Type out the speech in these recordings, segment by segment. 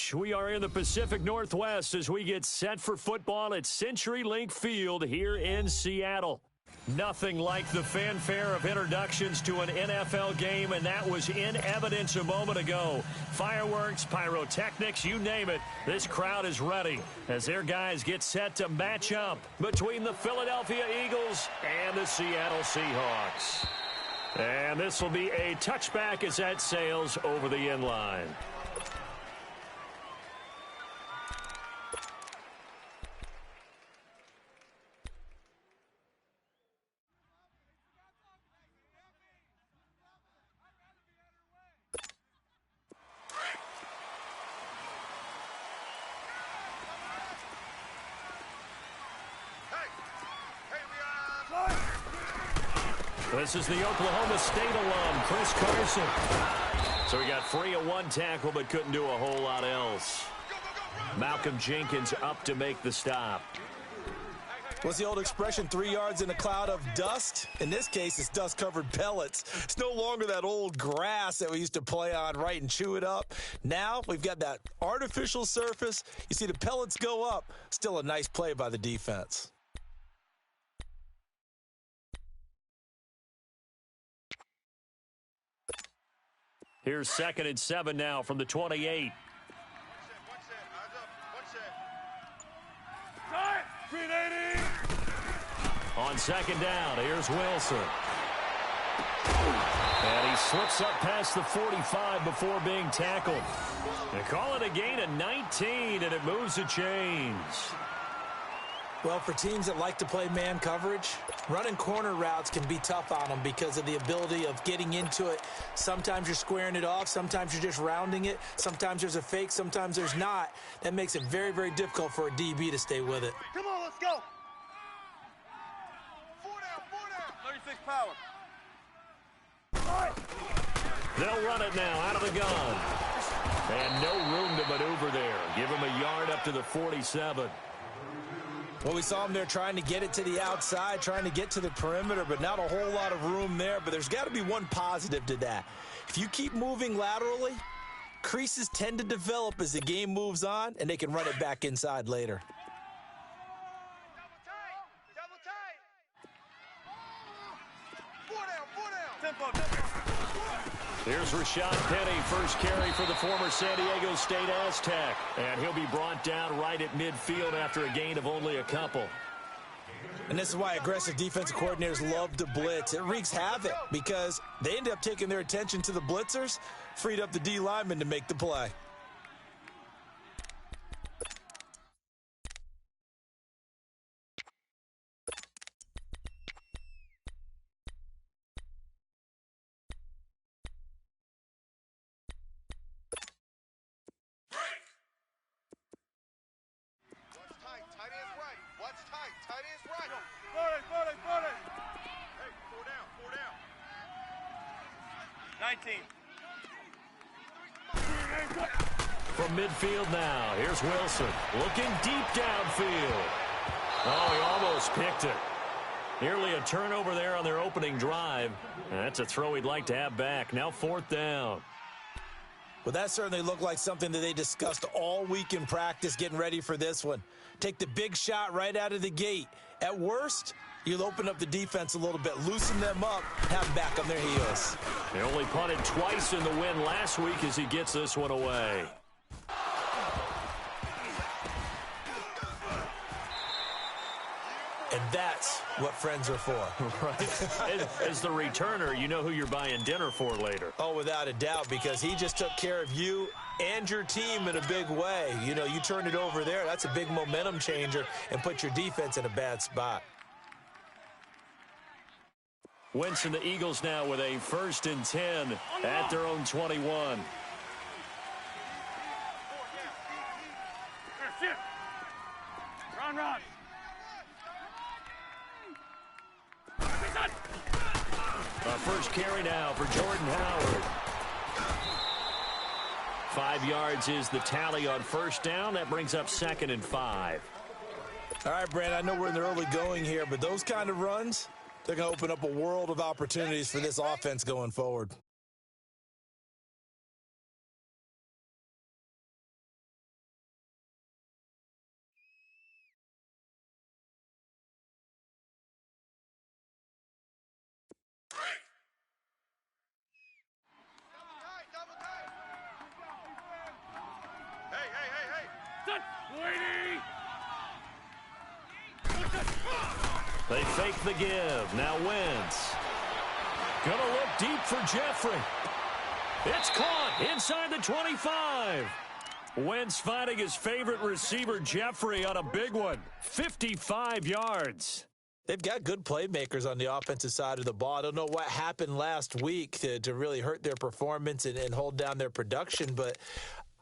much. We are in the Pacific Northwest as we get set for football at CenturyLink Field here in Seattle. Nothing like the fanfare of introductions to an NFL game, and that was in evidence a moment ago. Fireworks, pyrotechnics, you name it. This crowd is ready as their guys get set to match up between the Philadelphia Eagles and the Seattle Seahawks. And this will be a touchback as that sails over the end line. This is the Oklahoma State alum, Chris Carson. So he got free of one tackle but couldn't do a whole lot else. Malcolm Jenkins up to make the stop. What's the old expression, 3 yards in a cloud of dust? In this case, it's dust-covered pellets. It's no longer that old grass that we used to play on, right, and chew it up. Now we've got that artificial surface. You see the pellets go up. Still a nice play by the defense. Here's 2nd and 7 now from the 28. On 2nd down, here's Wilson. And he slips up past the 45 before being tackled. They call it a gain of 19, and it moves the chains. Well, for teams that like to play man coverage, running corner routes can be tough on them because of the ability of getting into it. Sometimes you're squaring it off. Sometimes you're just rounding it. Sometimes there's a fake. Sometimes there's not. That makes it very, very difficult for a DB to stay with it. Come on, let's go. 4 down. 36 power. They'll run it now out of the gun. And no room to maneuver there. Give him a yard up to the 47. Well, we saw him there trying to get it to the outside, trying to get to the perimeter, but not a whole lot of room there. But there's got to be one positive to that. If you keep moving laterally, creases tend to develop as the game moves on, and they can run it back inside later. Double tight. 4 down. Tempo. Here's Rashad Penny, first carry for the former San Diego State Aztec. And he'll be brought down right at midfield after a gain of only a couple. And this is why aggressive defensive coordinators love to blitz. It wreaks havoc because they end up taking their attention to the blitzers, freed up the D lineman to make the play. From midfield now, here's Wilson looking deep downfield. Oh, he almost picked it. Nearly a turnover there on their opening drive. That's a throw he'd like to have back. Now 4th down. Well, that certainly looked like something that they discussed all week in practice getting ready for this one. Take the big shot right out of the gate. At worst, you'll open up the defense a little bit, loosen them up, have them back on their heels. They only punted twice in the win last week as he gets this one away. And that's what friends are for. Right. As the returner, you know who you're buying dinner for later. Oh, without a doubt, because he just took care of you and your team in a big way. You know, you turned it over there. That's a big momentum changer and put your defense in a bad spot. Wentz and the Eagles now with a 1st and 10 at their own 21. Run. First carry now for Jordan Howard. 5 yards is the tally on 1st down. That brings up 2nd and 5. All right, Brandon, I know we're in the early going here, but those kind of runs, they're going to open up a world of opportunities for this offense going forward. They fake the give. Now Wentz. Gonna look deep for Jeffrey. It's caught inside the 25. Wentz finding his favorite receiver, Jeffrey, on a big one. 55 yards. They've got good playmakers on the offensive side of the ball. I don't know what happened last week to really hurt their performance and hold down their production, but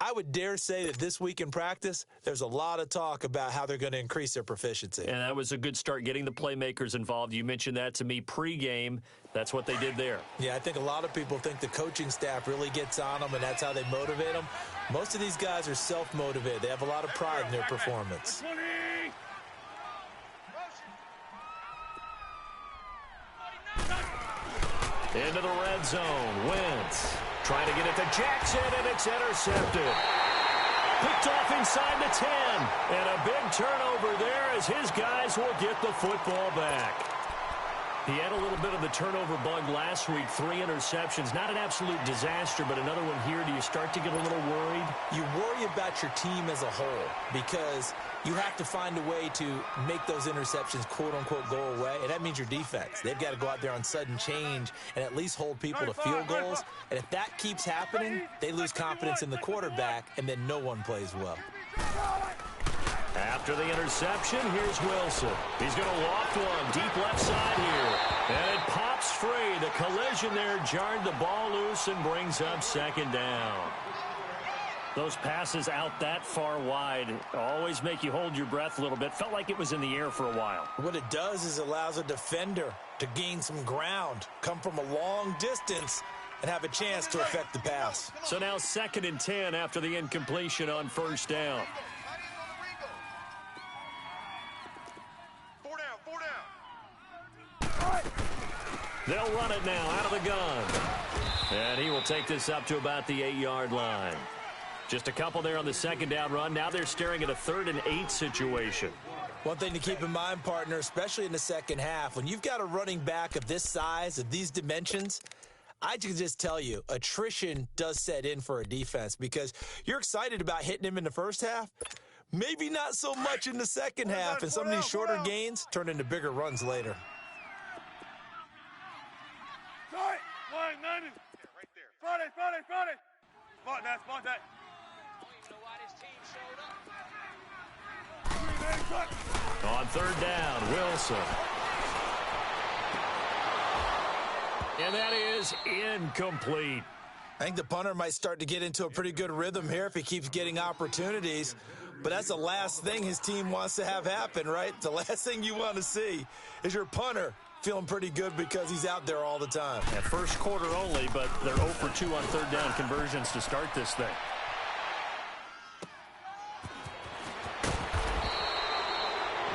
I would dare say that this week in practice, there's a lot of talk about how they're going to increase their proficiency. And that was a good start, getting the playmakers involved. You mentioned that to me pregame. That's what they did there. Yeah, I think a lot of people think the coaching staff really gets on them, and that's how they motivate them. Most of these guys are self-motivated. They have a lot of pride in their performance. Into the red zone. Wentz trying to get it to Jackson, and it's intercepted. Picked off inside the 10. And a big turnover there as his guys will get the football back. He had a little bit of the turnover bug last week, 3 interceptions. Not an absolute disaster, but another one here. Do you start to get a little worried? You worry about your team as a whole because you have to find a way to make those interceptions, quote-unquote, go away, and that means your defense. They've got to go out there on sudden change and at least hold people to field goals, and if that keeps happening, they lose confidence in the quarterback, and then no one plays well. After the interception, here's Wilson. He's going to loft one deep left side here. And it pops free. The collision there jarred the ball loose and brings up second down. Those passes out that far wide always make you hold your breath a little bit. Felt like it was in the air for a while. What it does is allows a defender to gain some ground, come from a long distance, and have a chance to affect the pass. So now 2nd and 10 after the incompletion on first down. They'll run it now out of the gun. And he will take this up to about the 8-yard line. Just a couple there on the second down run. Now they're staring at a 3rd and 8 situation. One thing to keep in mind, partner, especially in the second half, when you've got a running back of this size, of these dimensions, I can just tell you, attrition does set in for a defense because you're excited about hitting him in the first half. Maybe not so much in the second half, and some of these shorter gains turn into bigger runs later. Right there. Friday. Spot that. On 3rd down, Wilson. And that is incomplete. I think the punter might start to get into a pretty good rhythm here if he keeps getting opportunities. But that's the last thing his team wants to have happen, right? The last thing you want to see is your punter feeling pretty good because he's out there all the time. Yeah, first quarter only, but they're 0 for 2 on 3rd down conversions to start this thing.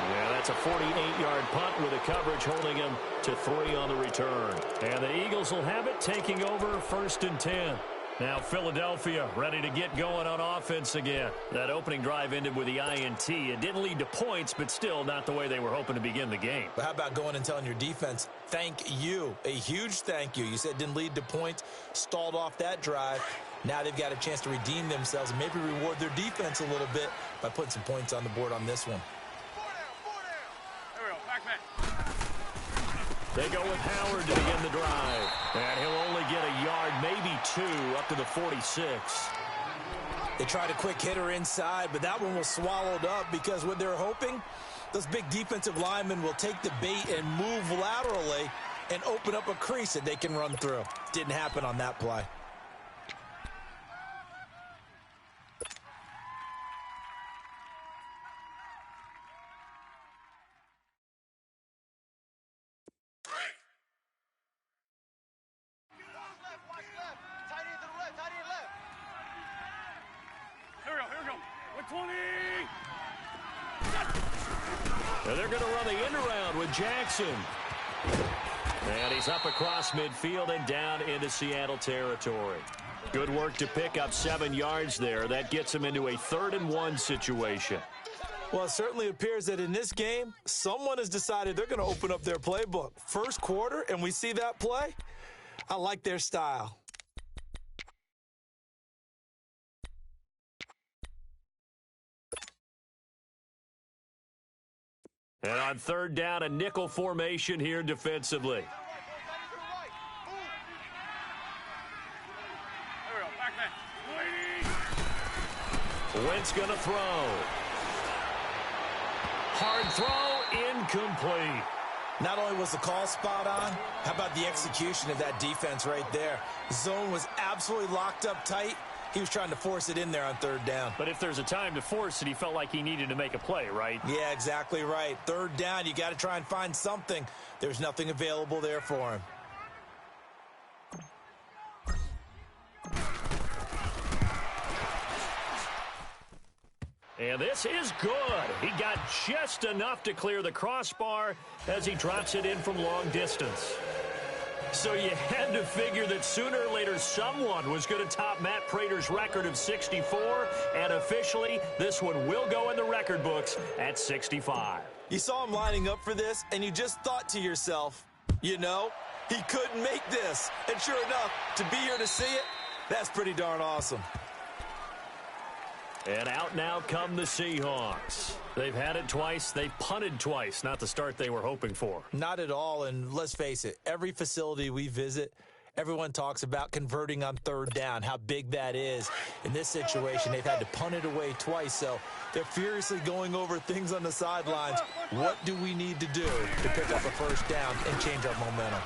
Yeah, that's a 48-yard punt with a coverage holding him to 3 on the return. And the Eagles will have it, taking over 1st and 10. Now Philadelphia ready to get going on offense again. That opening drive ended with the INT. It didn't lead to points, but still not the way they were hoping to begin the game. But how about going and telling your defense, thank you, a huge thank you. You said it didn't lead to points, stalled off that drive. Now they've got a chance to redeem themselves and maybe reward their defense a little bit by putting some points on the board on this one. There we go. Back. They go with Howard to begin the drive. And he'll only get a yard, maybe 2, up to the 46. They tried a quick hitter inside, but that one was swallowed up because what they're hoping, those big defensive linemen will take the bait and move laterally and open up a crease that they can run through. Didn't happen on that play. And they're going to run the end around with Jackson. And he's up across midfield and down into Seattle territory. Good work to pick up 7 yards there. That gets him into a 3rd and 1 situation. Well, it certainly appears that in this game, someone has decided they're going to open up their playbook. First quarter, and we see that play. I like their style. And on third down, a nickel formation here defensively. Wentz going to throw. Hard throw, incomplete. Not only was the call spot on, how about the execution of that defense right there? Zone was absolutely locked up tight. He was trying to force it in there on third down. But if there's a time to force it, he felt like he needed to make a play, right? Yeah, exactly right. Third down, you got to try and find something. There's nothing available there for him. And this is good. He got just enough to clear the crossbar as he drops it in from long distance. So you had to figure that sooner or later someone was going to top Matt Prater's record of 64, and officially this one will go in the record books at 65. You saw him lining up for this, and you just thought to yourself, you know, he couldn't make this. And sure enough, to be here to see it, that's pretty darn awesome. And out now come the Seahawks. They've had it twice. They've punted twice. Not the start they were hoping for. Not at all, and let's face it, every facility we visit, everyone talks about converting on third down, how big that is. In this situation, they've had to punt it away twice, so they're furiously going over things on the sidelines. What do we need to do to pick up a first down and change our momentum?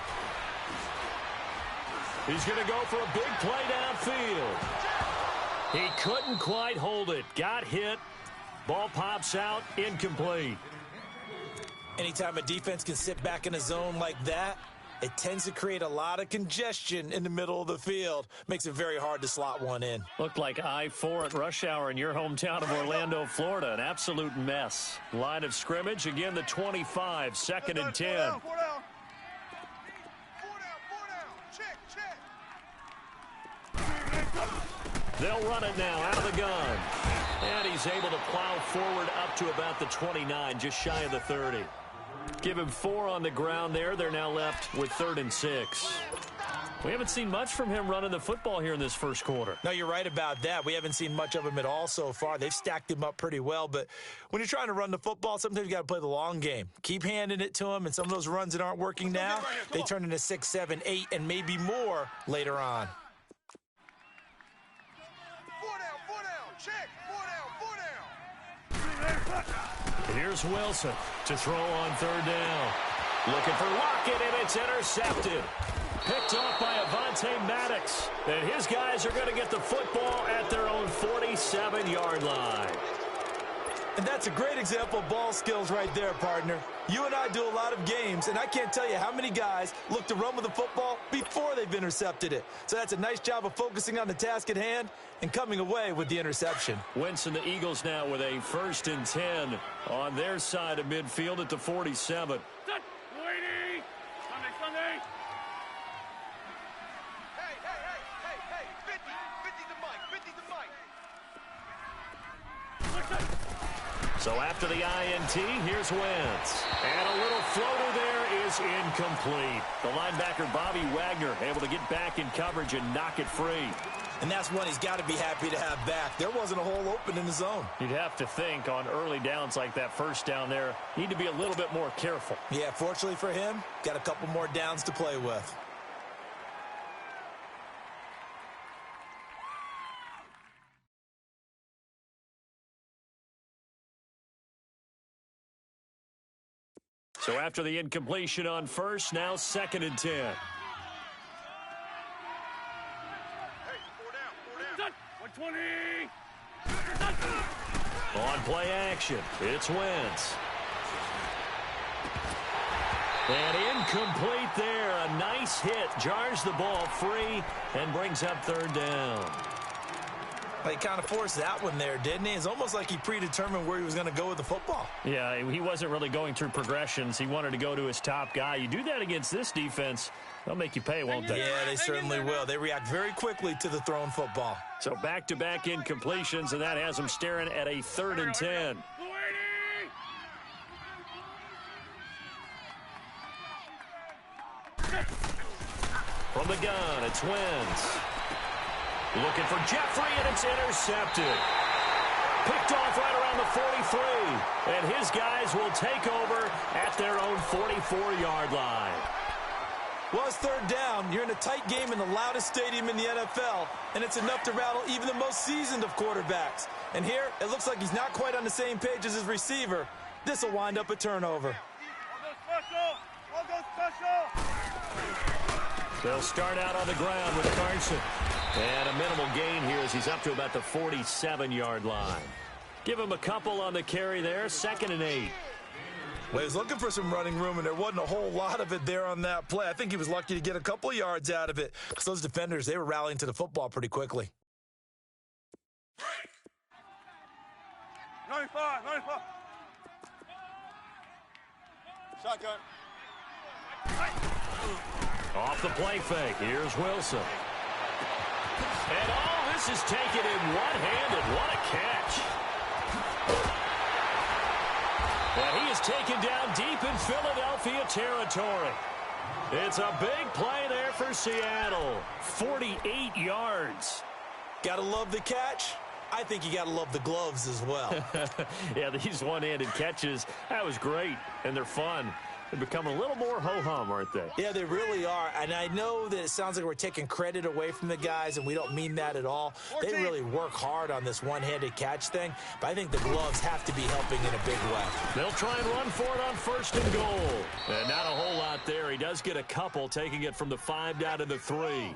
He's going to go for a big play downfield. He couldn't quite hold it. Got hit. Ball pops out. Incomplete. Anytime a defense can sit back in a zone like that, it tends to create a lot of congestion in the middle of the field. Makes it very hard to slot one in. Looked like I-4 at rush hour in your hometown of Orlando, Florida. An absolute mess. Line of scrimmage, again the 25, second and 10. Four down. Check. They'll run it now out of the gun. And he's able to plow forward up to about the 29, just shy of the 30. Give him 4 on the ground there. They're now left with 3rd and 6. We haven't seen much from him running the football here in this first quarter. No, you're right about that. We haven't seen much of him at all so far. They've stacked him up pretty well, but when you're trying to run the football, sometimes you got to play the long game. Keep handing it to him, and some of those runs that aren't working now, they turn into 6, 7, 8, and maybe more later on. Check. Here's Wilson to throw on third down. Looking for Lockett, and it's intercepted. Picked off by Avonte Maddox. And his guys are going to get the football at their own 47-yard line. And that's a great example of ball skills right there, partner. You and I do a lot of games, and I can't tell you how many guys look to run with the football before they've intercepted it. So that's a nice job of focusing on the task at hand and coming away with the interception. Wentz and the Eagles now with a 1st and 10 on their side of midfield at the 47. Sunday. Hey, 50 the mic. So after the INT, here's Wentz. And a little floater there is incomplete. The linebacker, Bobby Wagner, able to get back in coverage and knock it free. And that's one he's got to be happy to have back. There wasn't a hole open in the zone. You'd have to think on early downs like that first down there, need to be a little bit more careful. Yeah, fortunately for him, got a couple more downs to play with. So after the incompletion on first, now 2nd and 10. Hey, 4 down. 120. On play action, it's Wentz. And incomplete there. A nice hit. Jars the ball free and brings up 3rd down. He kind of forced that one there, didn't he? It's almost like he predetermined where he was going to go with the football. Yeah, he wasn't really going through progressions. He wanted to go to his top guy. You do that against this defense, they'll make you pay, won't they? Yeah, they certainly will. They react very quickly to the thrown football. So back-to-back incompletions, and that has them staring at a 3rd and 10. From the gun, it's Wentz. Looking for Jeffrey, and it's intercepted. Picked off right around the 43. And his guys will take over at their own 44-yard line. Well, it's third down. You're in a tight game in the loudest stadium in the NFL, and it's enough to rattle even the most seasoned of quarterbacks. And here, it looks like he's not quite on the same page as his receiver. This will wind up a turnover. They'll start out on the ground with Carson. And a minimal gain here as he's up to about the 47-yard line. Give him a couple on the carry there, 2nd and 8. Well, he was looking for some running room, and there wasn't a whole lot of it there on that play. I think he was lucky to get a couple of yards out of it because those defenders, they were rallying to the football pretty quickly. 95, 95. Shotgun. Off the play fake, here's Wilson. And this is taken in one-handed. What a catch. And he is taken down deep in Philadelphia territory. It's a big play there for Seattle. 48 yards. Gotta love the catch. I think you gotta love the gloves as well. Yeah, these one-handed catches, that was great, and they're fun. They're becoming a little more ho-hum, aren't they? Yeah, they really are. And I know that it sounds like we're taking credit away from the guys, and we don't mean that at all. They really work hard on this one-handed catch thing, but I think the gloves have to be helping in a big way. They'll try and run for it on 1st and goal. And not a whole lot there. He does get a couple, taking it from the 5 down to the 3.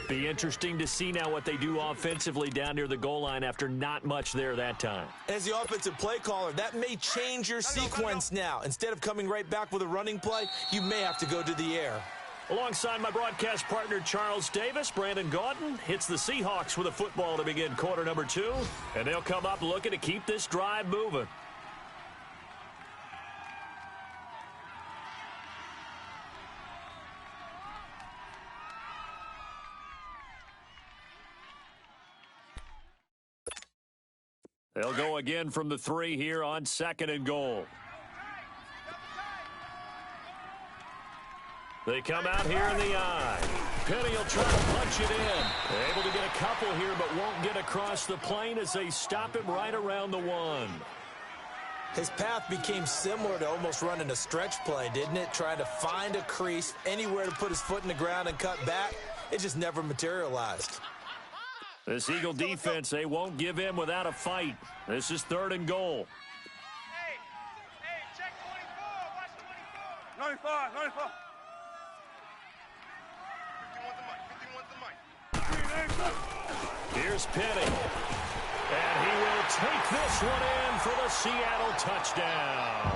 Be interesting to see now what they do offensively down near the goal line after not much there that time. As the offensive play caller, that may change your sequence now. Instead of coming right back with a running play, you may have to go to the air. Alongside my broadcast partner, Charles Davis, Brandon Gaudin hits the Seahawks with a football to begin quarter number 2. And they'll come up looking to keep this drive moving. They'll go again from the 3 here on 2nd and goal. They come out here in the eye. Penny will try to punch it in. They're able to get a couple here, but won't get across the plane as they stop him right around the 1. His path became similar to almost running a stretch play, didn't it? Trying to find a crease, anywhere to put his foot in the ground and cut back. It just never materialized. This Eagle defense, they won't give in without a fight. This is 3rd and goal. Hey, check 24. Watch 24. 95, 95. 51's the mic. Here's Penny. And he will take this one in for the Seattle touchdown.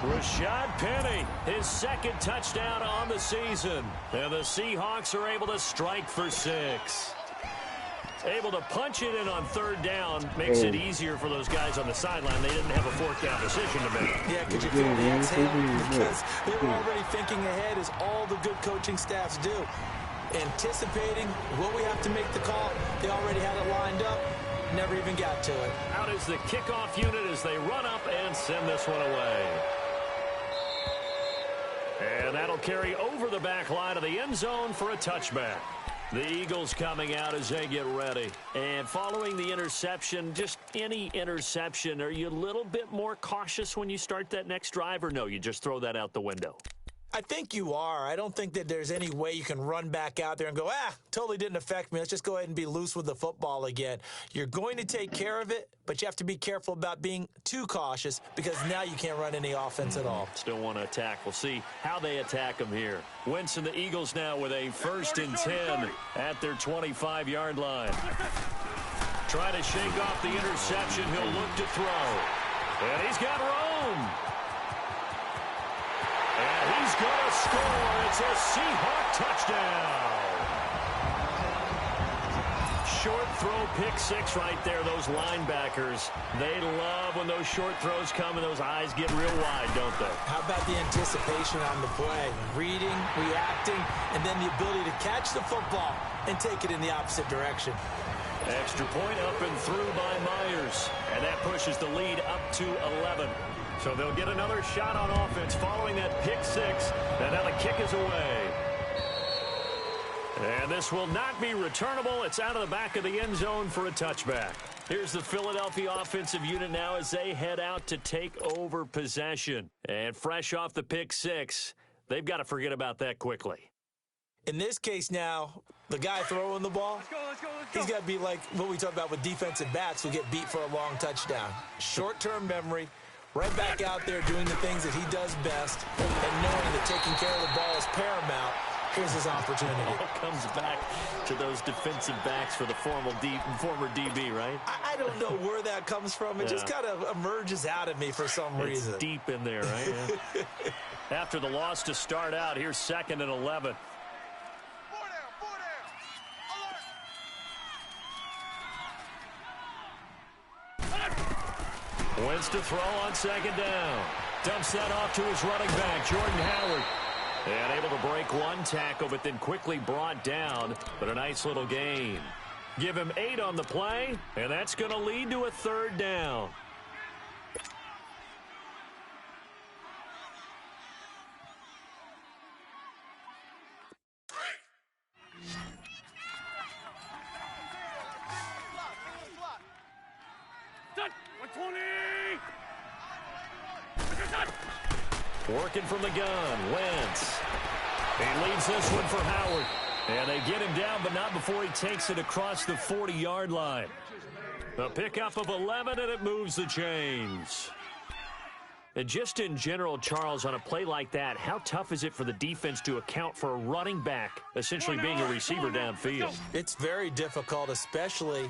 Rashad Penny, his 2nd touchdown on the season. And the Seahawks are able to strike for 6. Able to punch it in on 3rd down makes it easier for those guys on the sideline. They didn't have a 4th down decision to make. Yeah, could you feel the exhale? Because they were already thinking ahead, as all the good coaching staffs do. Anticipating, will we have to make the call? They already had it lined up. Never even got to it. Out is the kickoff unit as they run up and send this one away. And that'll carry over the back line of the end zone for a touchback. The Eagles coming out as they get ready. And following the interception, just any interception, are you a little bit more cautious when you start that next drive, or no, you just throw that out the window? I think you are. I don't think that there's any way you can run back out there and go, totally didn't affect me. Let's just go ahead and be loose with the football again. You're going to take care of it, but you have to be careful about being too cautious because now you can't run any offense at all. Still want to attack. We'll see how they attack them here. Wentz and the Eagles now with a 1st and 10 at their 25-yard line. Trying to shake off the interception. He'll look to throw. And he's got room. And he's going to score. It's a Seahawk touchdown. Short throw, pick 6 right there. Those linebackers, they love when those short throws come and those eyes get real wide, don't they? How about the anticipation on the play? Reading, reacting, and then the ability to catch the football and take it in the opposite direction. Extra point up and through by Myers. And that pushes the lead up to 11. So they'll get another shot on offense following that pick 6. And now the kick is away. And this will not be returnable. It's out of the back of the end zone for a touchback. Here's the Philadelphia offensive unit now as they head out to take over possession. And fresh off the pick six, they've got to forget about that quickly. In this case now, the guy throwing the ball, he's got to be like what we talk about with defensive backs who get beat for a long touchdown. Short-term memory, right back out there doing the things that he does best, and knowing that taking care of the ball is paramount. Here's his opportunity. All comes back to those defensive backs for the former DB, right? I don't know where that comes from. It just kind of emerges out of me for some reason. It's deep in there, right? Yeah. After the loss to start out, here's 2nd and 11. Wins to throw on 2nd down. Dumps that off to his running back, Jordan Howard. And able to break one tackle, but then quickly brought down. But a nice little gain. Give him 8 on the play, and that's going to lead to a 3rd down. Working from the gun, Wentz. He leads this one for Howard. And they get him down, but not before he takes it across the 40-yard line. A pickup of 11, and it moves the chains. And just in general, Charles, on a play like that, how tough is it for the defense to account for a running back essentially being a receiver downfield? It's very difficult, especially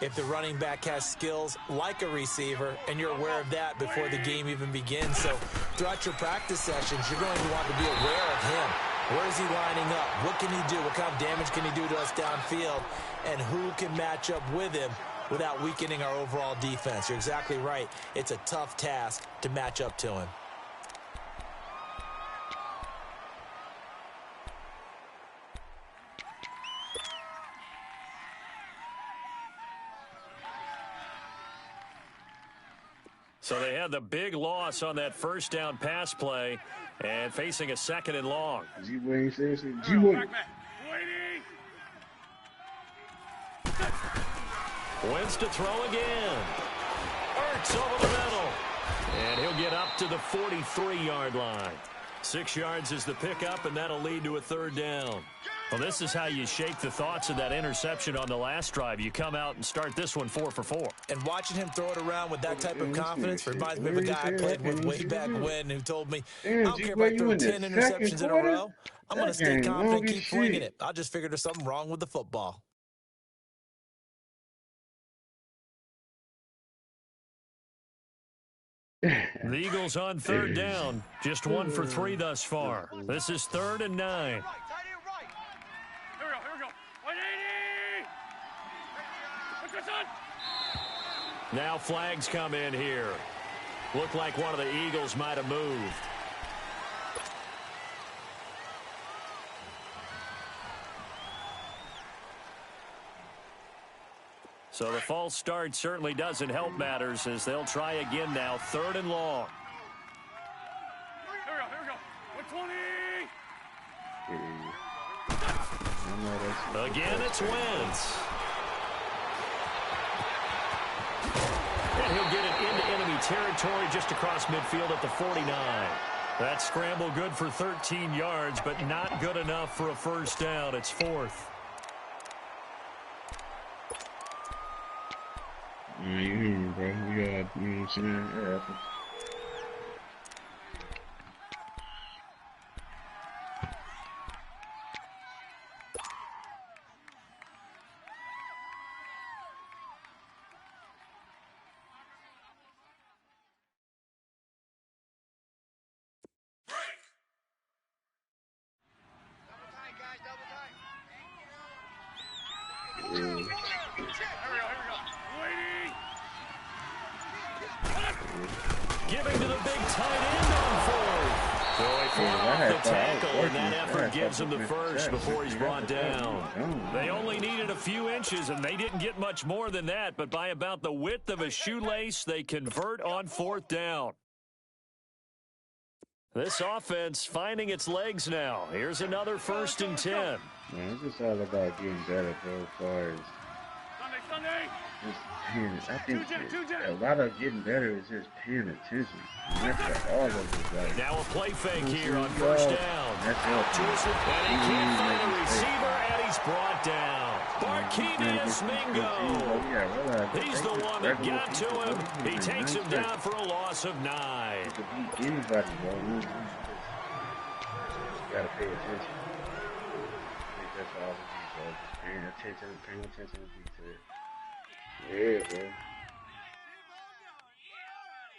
if the running back has skills like a receiver, and you're aware of that before the game even begins. So throughout your practice sessions, you're going to want to be aware of him. Where is he lining up? What can he do? What kind of damage can he do to us downfield? And who can match up with him without weakening our overall defense? You're exactly right. It's a tough task to match up to him. So they had the big loss on that first down pass play and facing a 2nd and long. Wins to throw again. Ertz over the middle. And he'll get up to the 43-yard line. 6 yards is the pickup, and that'll lead to a 3rd down. Well, this is how you shake the thoughts of that interception on the last drive. You come out and start this one 4 for 4. And watching him throw it around with that type of confidence reminds me of a guy I played with way back when who told me, I don't care if I throw 10 interceptions in a row. I'm going to stay confident and keep flinging it. I just figured there's something wrong with the football. The Eagles on 3rd down. Just 1 for 3 thus far. This is 3rd and 9. Now flags come in here. Looked like one of the Eagles might have moved. So the false start certainly doesn't help matters as they'll try again now. 3rd and long. Here we go. Again, it's Wentz. And he'll get it into enemy territory just across midfield at the 49. That scramble good for 13 yards, but not good enough for a 1st down. It's 4th. You hear me, bro. We got, you know what I'm saying? Yeah. Giving to the big tight end on 4th. So he fought off the tackle, and that effort gives him the first before he's brought down. They only needed a few inches, and they didn't get much more than that, but by about the width of a shoelace, they convert on 4th down. This offense finding its legs now. Here's another 1st and 10. Man, it's just all about getting better, bro, as far as just paying. I think a lot of getting better is just paying attention. And that's for all of us. Like, now a play fake here on first down. That's helpful. And he can't find a receiver, and he's brought down. Barkevius Mingo. He's the one that got to him. He takes him down for a loss of 9. You can beat anybody, bro. You just gotta pay attention. I think that's all it is, bro. Just paying attention to detail. Yeah, bro.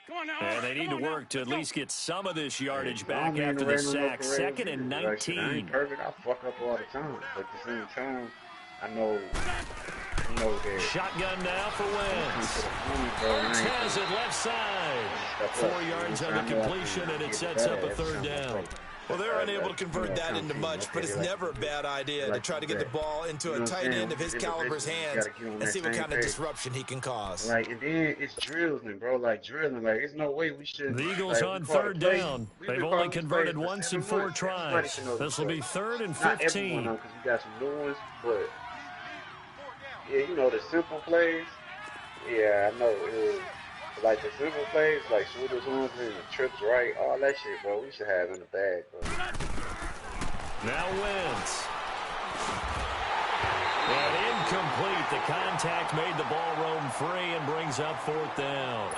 Come on now. And they need to work to at least get some of this yardage back after the sack. 2nd and 19. I ain't perfect. I fuck up all the time. But at the same time, I know that. Shotgun now for Wentz. Wentz has it left side. 4 yards on the completion, and it sets up a 3rd down. Well, they're unable to convert that into much, but it's never a bad idea to try to get the ball into a tight end of his caliber's hands and see what kind of disruption he can cause. Like, and then it's drilling, bro. Like, drilling. Like, there's no way we should. The Eagles on 3rd down. They've only converted once in 4 tries. This will be 3rd and 15. Not everyone, because we got some new ones, but yeah, you know, the simple plays. Yeah, I know. Like the simple plays, like shooters ones and the trips right, all that shit, bro. We should have in the bag, bro. Now Wentz. And incomplete. The contact made the ball roam free and brings up 4th down.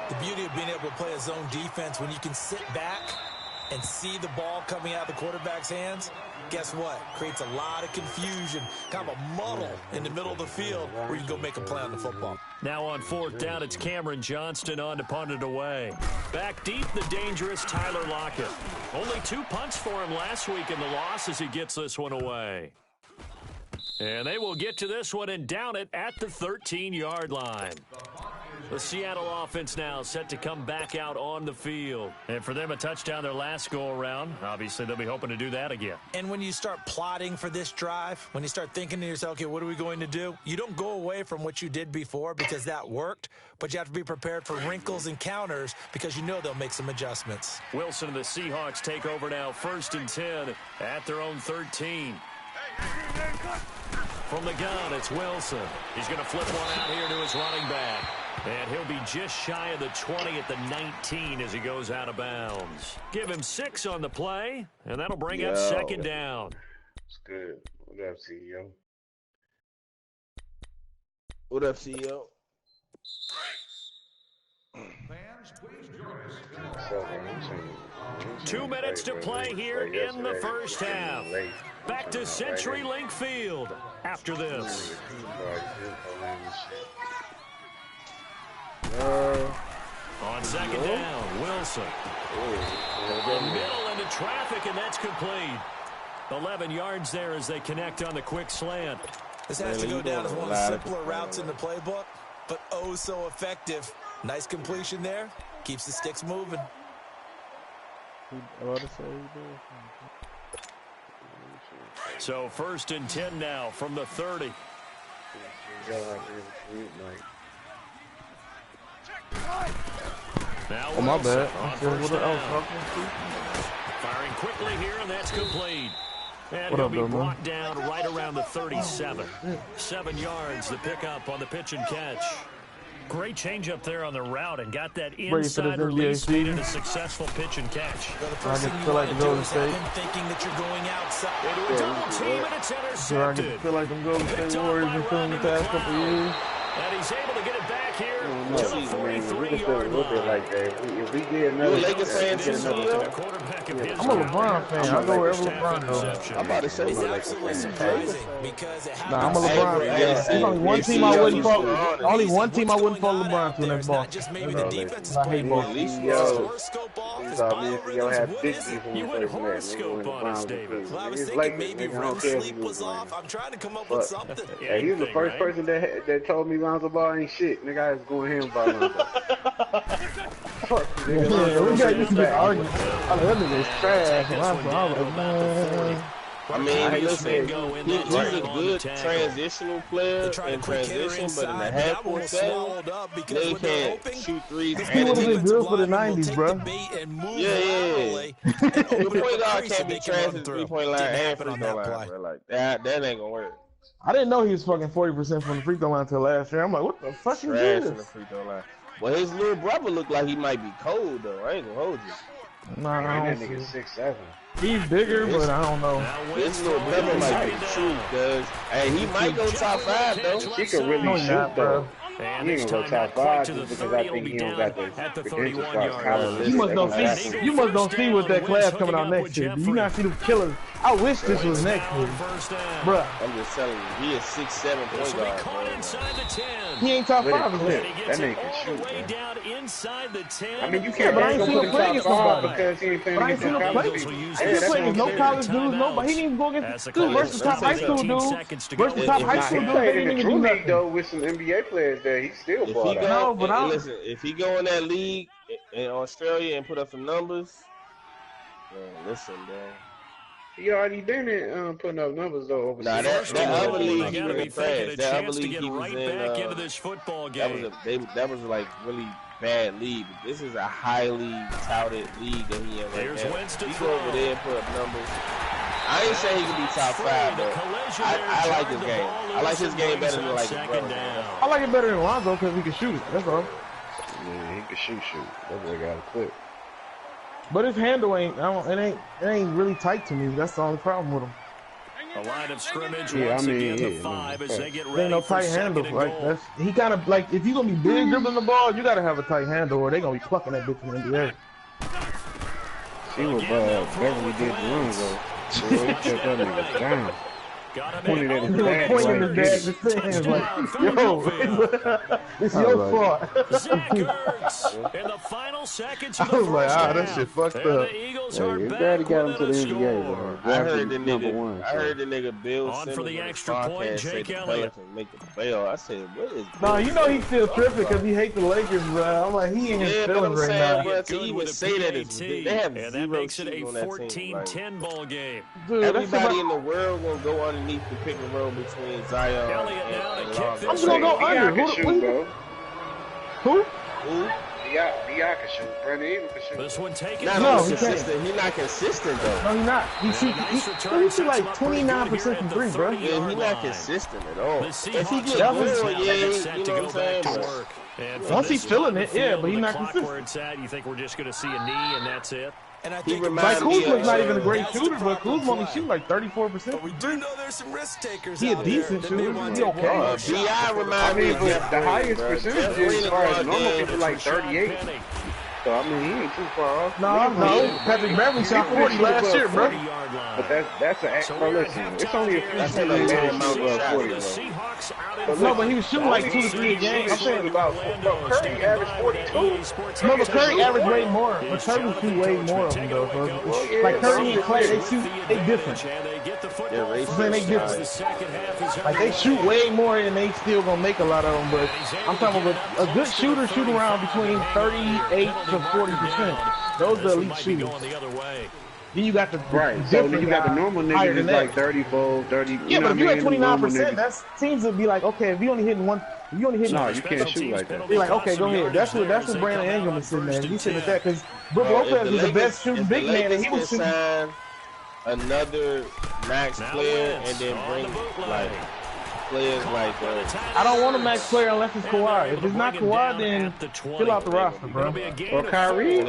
The beauty of being able to play a zone defense when you can sit back and see the ball coming out of the quarterback's hands, guess what? Creates a lot of confusion, kind of a muddle in the middle of the field where you can go make a play on the football. Now on 4th down, it's Cameron Johnston on to punt it away. Back deep, the dangerous Tyler Lockett. Only 2 punts for him last week in the loss as he gets this one away. And they will get to this one and down it at the 13-yard line. The Seattle offense now set to come back out on the field. And for them, a touchdown their last go-around. Obviously, they'll be hoping to do that again. And when you start plotting for this drive, when you start thinking to yourself, okay, what are we going to do? You don't go away from what you did before because that worked, but you have to be prepared for wrinkles and counters because you know they'll make some adjustments. Wilson and the Seahawks take over now, 1st and 10 at their own 13. From the gun, it's Wilson. He's going to flip one out here to his running back. And he'll be just shy of the 20 at the 19 as he goes out of bounds. Give him 6 on the play, and that'll bring up 2nd down. It's good. What up, CEO? What up, CEO? Fans, please join us. 2 minutes to play here in the first half. Back to CenturyLink Field after this. On 2nd down, Wilson. Middle into traffic, and that's complete. 11 yards there as they connect on the quick slant. This has to go down as one of the simpler routes in the playbook, but oh so effective. Nice completion there. Keeps the sticks moving. So 1st and 10 now from the 30. Now oh, my bad. Firing quickly here, and that's complete. And he'll be brought down right around the 37. 7 yards, the pickup on the pitch and catch. Great change up there on the route and got that inside release, made it a successful pitch and catch. I feel like the Golden State. Thinking that you're going outside. Into a double team, and it's intercepted. I feel like the Golden State Warriors have been feeling the past couple of years. And he's able to get it back here to the 43-yard line. Like that. If we get another, Lakers fan too, I'm a LeBron fan. I go wherever LeBron goes. I'm about to say It's absolutely surprising because it nah, I'm a happens LeBron fan. every There's only one team I wouldn't follow. Only one team I wouldn't follow LeBron to in that ball. Not just maybe the defense is I hate playing ball. well. Horoscope off, his biorhythms, what is it? You went horoscope on us, David. Well, I was thinking maybe REM sleep was off. I'm trying to come up with something. Yeah, he was the first person that told me Lonzo Ball ain't shit. Nigga, I was going him about Lonzo. Yeah, we got used to this argument. I mean, that nigga's trash. And I was like, man. I mean, listen, he's a good transitional player in transition, but in the half-court setting, they can't shoot threes. He would have been good for the 90s, bro. Yeah. The point guard can't be trash at the three-point line and free throw line, bro. Like, that ain't gonna work. I didn't know he was fucking 40% from the free throw line until last year. I'm like, what the fuck is Trash this? in the free throw line. Well, his little brother looked like he might be cold though. I ain't gonna hold you. Nah, I that don't nigga see. 6'7". He's bigger, but I don't know. His little brother might be the truth, cuz. Hey, he might go top 5 though. He can really No, shoot not, though. And He this ain't gonna time go not top quite 5 to the just because 30. I He'll think be he don't down got at the the credentials 31 for yard college. line. You must They don't gonna see. draft him. You must don't see what that Wentz class hooking coming out up next with year. Do you Jeffrey. not see the killers? I wish this was next year, First down. bruh. I'm just telling you, he is 6'7" This point will be guard. caught Bro. inside the 10. He ain't top With a 5 clip. again. He That gets nigga it can all shoot, the way man. down inside the 10. I mean, you Yeah, can't but I rank ain't him seen to him the play top against 5 nobody. because he ain't playing But I ain't against seen no him college play. people. I ain't Yeah, seen him that's play no against no fair. college dudes. Nobody. He didn't even go As against the dude clock versus top high school 18 dude. seconds to go Versus in top the high Nah, school he dude. played They in the didn't even Drew do League nothing. though with some NBA players that he still If he bought go, out. No, but I. listen, if he go in that league in Australia and put up some numbers, man, listen, bro. He already been in putting up numbers though overseas. Nah, that other They league he got to was be thinking a trash. That other chance to league get he was right in, back into this football game. that was like really bad league. But this is a highly touted league that he in right Here's now. Wentz to He throw. go over there and put up numbers. I ain't saying he can be top 5, but I like his game. I like his game better than like his brother. I like it better than Lonzo because he can shoot it. That's all. Yeah, he can shoot. That boy got a clip. But his handle ain't. It ain't really tight to me. That's the only problem with him. A line of scrimmage Yeah, once I mean, again. The yeah, 5 as they get There ready ain't no for tight second handle. and Like goal. that's he kind of like if you gonna be big dribbling the ball, you gotta have a tight handle, or they gonna be plucking that bitch in the NBA. See what Beverly did to Lonzo. So he kept that nigga down. Pointed at his He was dad. pointing Like, his dad to hands like, yo, it's your fault. Zach Ertz in the final seconds of I the was like, first that half. shit fucked And up. the Eagles Hey, are his back daddy got him within to the a NBA, score. though. I heard the number nigga. one, I heard the nigga Bill On Simmons for the on his extra point, podcast Jake say the Elliott. Pelicans make the bail. I said, what is? No, Bill you know he's Simmons still tripping because he hates the Lakers, bro. I'm like, he ain't his Yeah, but feelings I'm right saying, now. bro, to Good even with a say that is PAT, ridiculous. They have and that zero makes it a shooters on that team. Like, 14-10 ball game. Dude, that shit everybody like, in the world gonna go underneath the pick and roll between Zion Elliott now to and kick Lonzo. this I'm just gonna go Dion under. can shoot, bro. Who? Who? Dion can shoot. Brandon Ingram can shoot. This one taken. Not No, on he consistent. He's not consistent though. No, he's not. He shoots. He shoot like 29% from three, bro. Yeah, he's not consistent at all. The If he Seahawks get are good, yeah, set you to know go what I'm back to saying. work. And for Once this he's feeling side it, of the yeah, field, but he's the not clock consistent. where it's at, you think we're just going to see a knee and that's it? And I He think reminds Like me Kuzma's not of, even a great that's the shooter, but proper Kuzma only play. shoot like 34%. But we do know there's some risk takers He a out decent there that may shooter. want He to okay. take one more shot B.I. before the remind I me mean, of but Jeff the Green, highest bro. percentage Jeff as Green far as is normal good. people like 38. So I mean, he ain't too far off. No, Niggas no. gonna- Patrick Beverly shot People 40 shoot last above year, bro. 40. But that's an bro. Listen, it's only a few That's people like in low there amount shoot of above shots. 40, bro. But No, look, but he was shooting the like only 2 to 3 a game. I'm saying about Curry averaged 42. No, but Curry averaged way more. But Curry shoot way more of them, though. So it's, like Curry and Clay, they shoot, they different. They're I'm saying they different. Like they shoot way more and they still gonna make a lot of them. But I'm talking about a good shooter shoot around between 38 to 40%. Those are the elite shooters. Then you got the Right. So then you got the normal higher niggas than that's that. like 34, 30. Yeah, but if you know at what I mean? The normal 29%, niggas. that seems to be like, okay, if you only hitting one, if you only hitting, No, you can't shoot like that. be like, okay, go ahead. That's what Brandon Ingram is sitting there. He's sitting at that because Brook Lopez is the best shooting big man, and he was shooting. Sign another max player and then bring like players like I don't want a max player unless it's Kawhi. If it's not Kawhi, then fill out the roster, bro. Or Kyrie.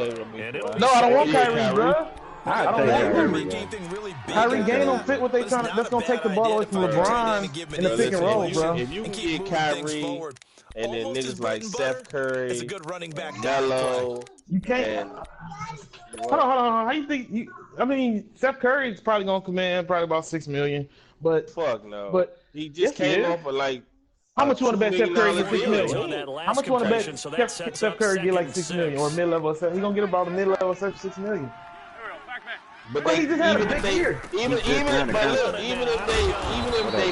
No, I don't want Kyrie, bro. I don't think want Kyrie. Kyrie. Kyrie Game don't fit what they trying to. That's gonna take the ball away from LeBron in the pick and roll, bro. If you can get Kyrie and then niggas like Steph Curry, is a good running back. Melo, You can't. Hold on. How you think? I mean, Steph Curry is probably gonna command probably about $6 million, but fuck no. But he just yes, came off of like. How much you want to bet Steph Curry get $6 $2 million? How much you want to bet Steph Curry get like $6 million or mid-level? He gonna get about a mid-level $6 million. But he just had a big year. Even if they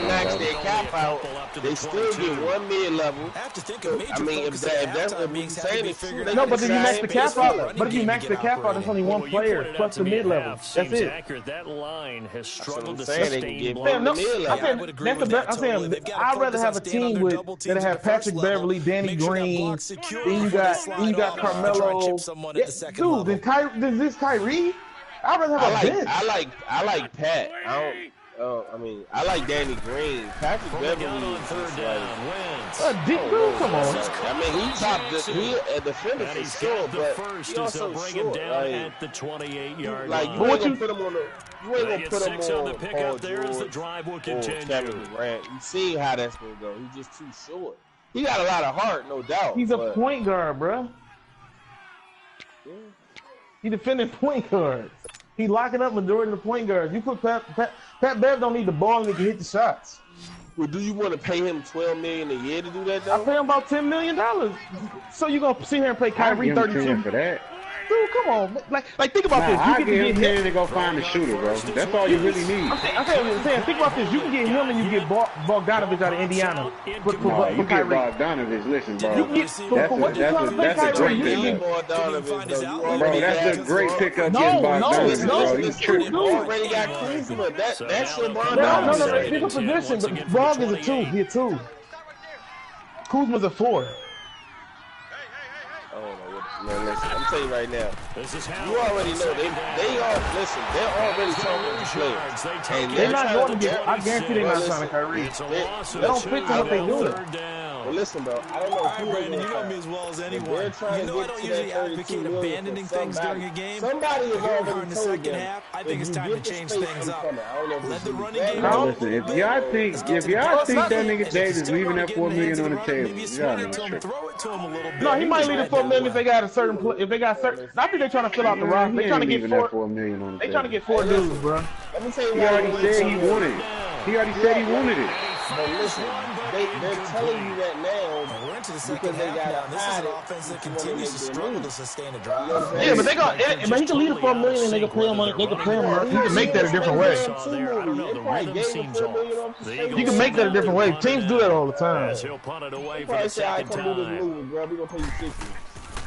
max their cap out, they still get one mid-level. I mean, if that's what we're saying, it's true. No, but then you max the cap out. But if you max the cap out, it's only one player plus the mid-level. That's it. That line has struggled to sustain sustain. I'm saying I'd rather have a team that have Patrick Beverly, Danny Green, then you got Carmelo. Dude, then this Kyrie. I'd rather have a bench. I like Pat. I mean, I like Danny Green. Patrick Beverly is just like Deep dude, come on. I mean, he topped the defender for sure, but he also short. At the 28-yard like line. you ain't gonna put him on the. You ain't gonna put him on the pickup Paul there George as the drive will continue. Kevin Durant. You see how that's gonna go. He's just too short. He got a lot of heart, no doubt. He's a point guard, bro. Yeah. He defending point guards. He locking up majority of the point guards. You put Pat Bev don't need the ball and he can hit the shots. Well, do you want to pay him $12 million a year to do that, though? I pay him about $10 million. So you gonna sit here and pay Kyrie 32 for that? Dude, come on. Like think about this. You can get him to go find a shooter, bro. That's all you really need. I'm saying, think about this. You can get him and you get Bogdanovich out of Indiana. You get Bogdanovich. Listen, bro. That's a great pickup. Bro, that's a great pickup. No, you tripping. You already got Kuzma. That's your Bogdanovich. No, pick a position. But Bog is a 2. He a 2. Kuzma's a 4. Man, listen, I'm telling you right now, you already know they're already talking to players. And they're not going to get, I guarantee they're not trying to Kyrie. They don't fit to what they doing. Well, listen, bro, I don't know who Brandon, you know me as well as anyone. You know I don't usually advocate abandoning things during a game. Somebody is already in the second half. I think it's time to change things up. Let the running game go. Listen, if y'all think that nigga Davis leaving that $4 million on the table, y'all niggas tripping. Throw it to him a little bit. No, he might leave the $4 million if they got a certain. I think they're trying to fill out the roster. They're trying to get $4 million on the table. They're trying to get 4 dudes, bro. Let me tell you, he already said he wanted it. He already said he wanted it. But listen, they're telling you that now we're into the second half now. This is an offense that continues to struggle to sustain a drive. Yeah, but he can lead the $4 million and they can play him. He can make that a different way. You can make that a different way. Teams do that all the time. He'll punt it away for the the second time. Bro, we gonna pay you 60.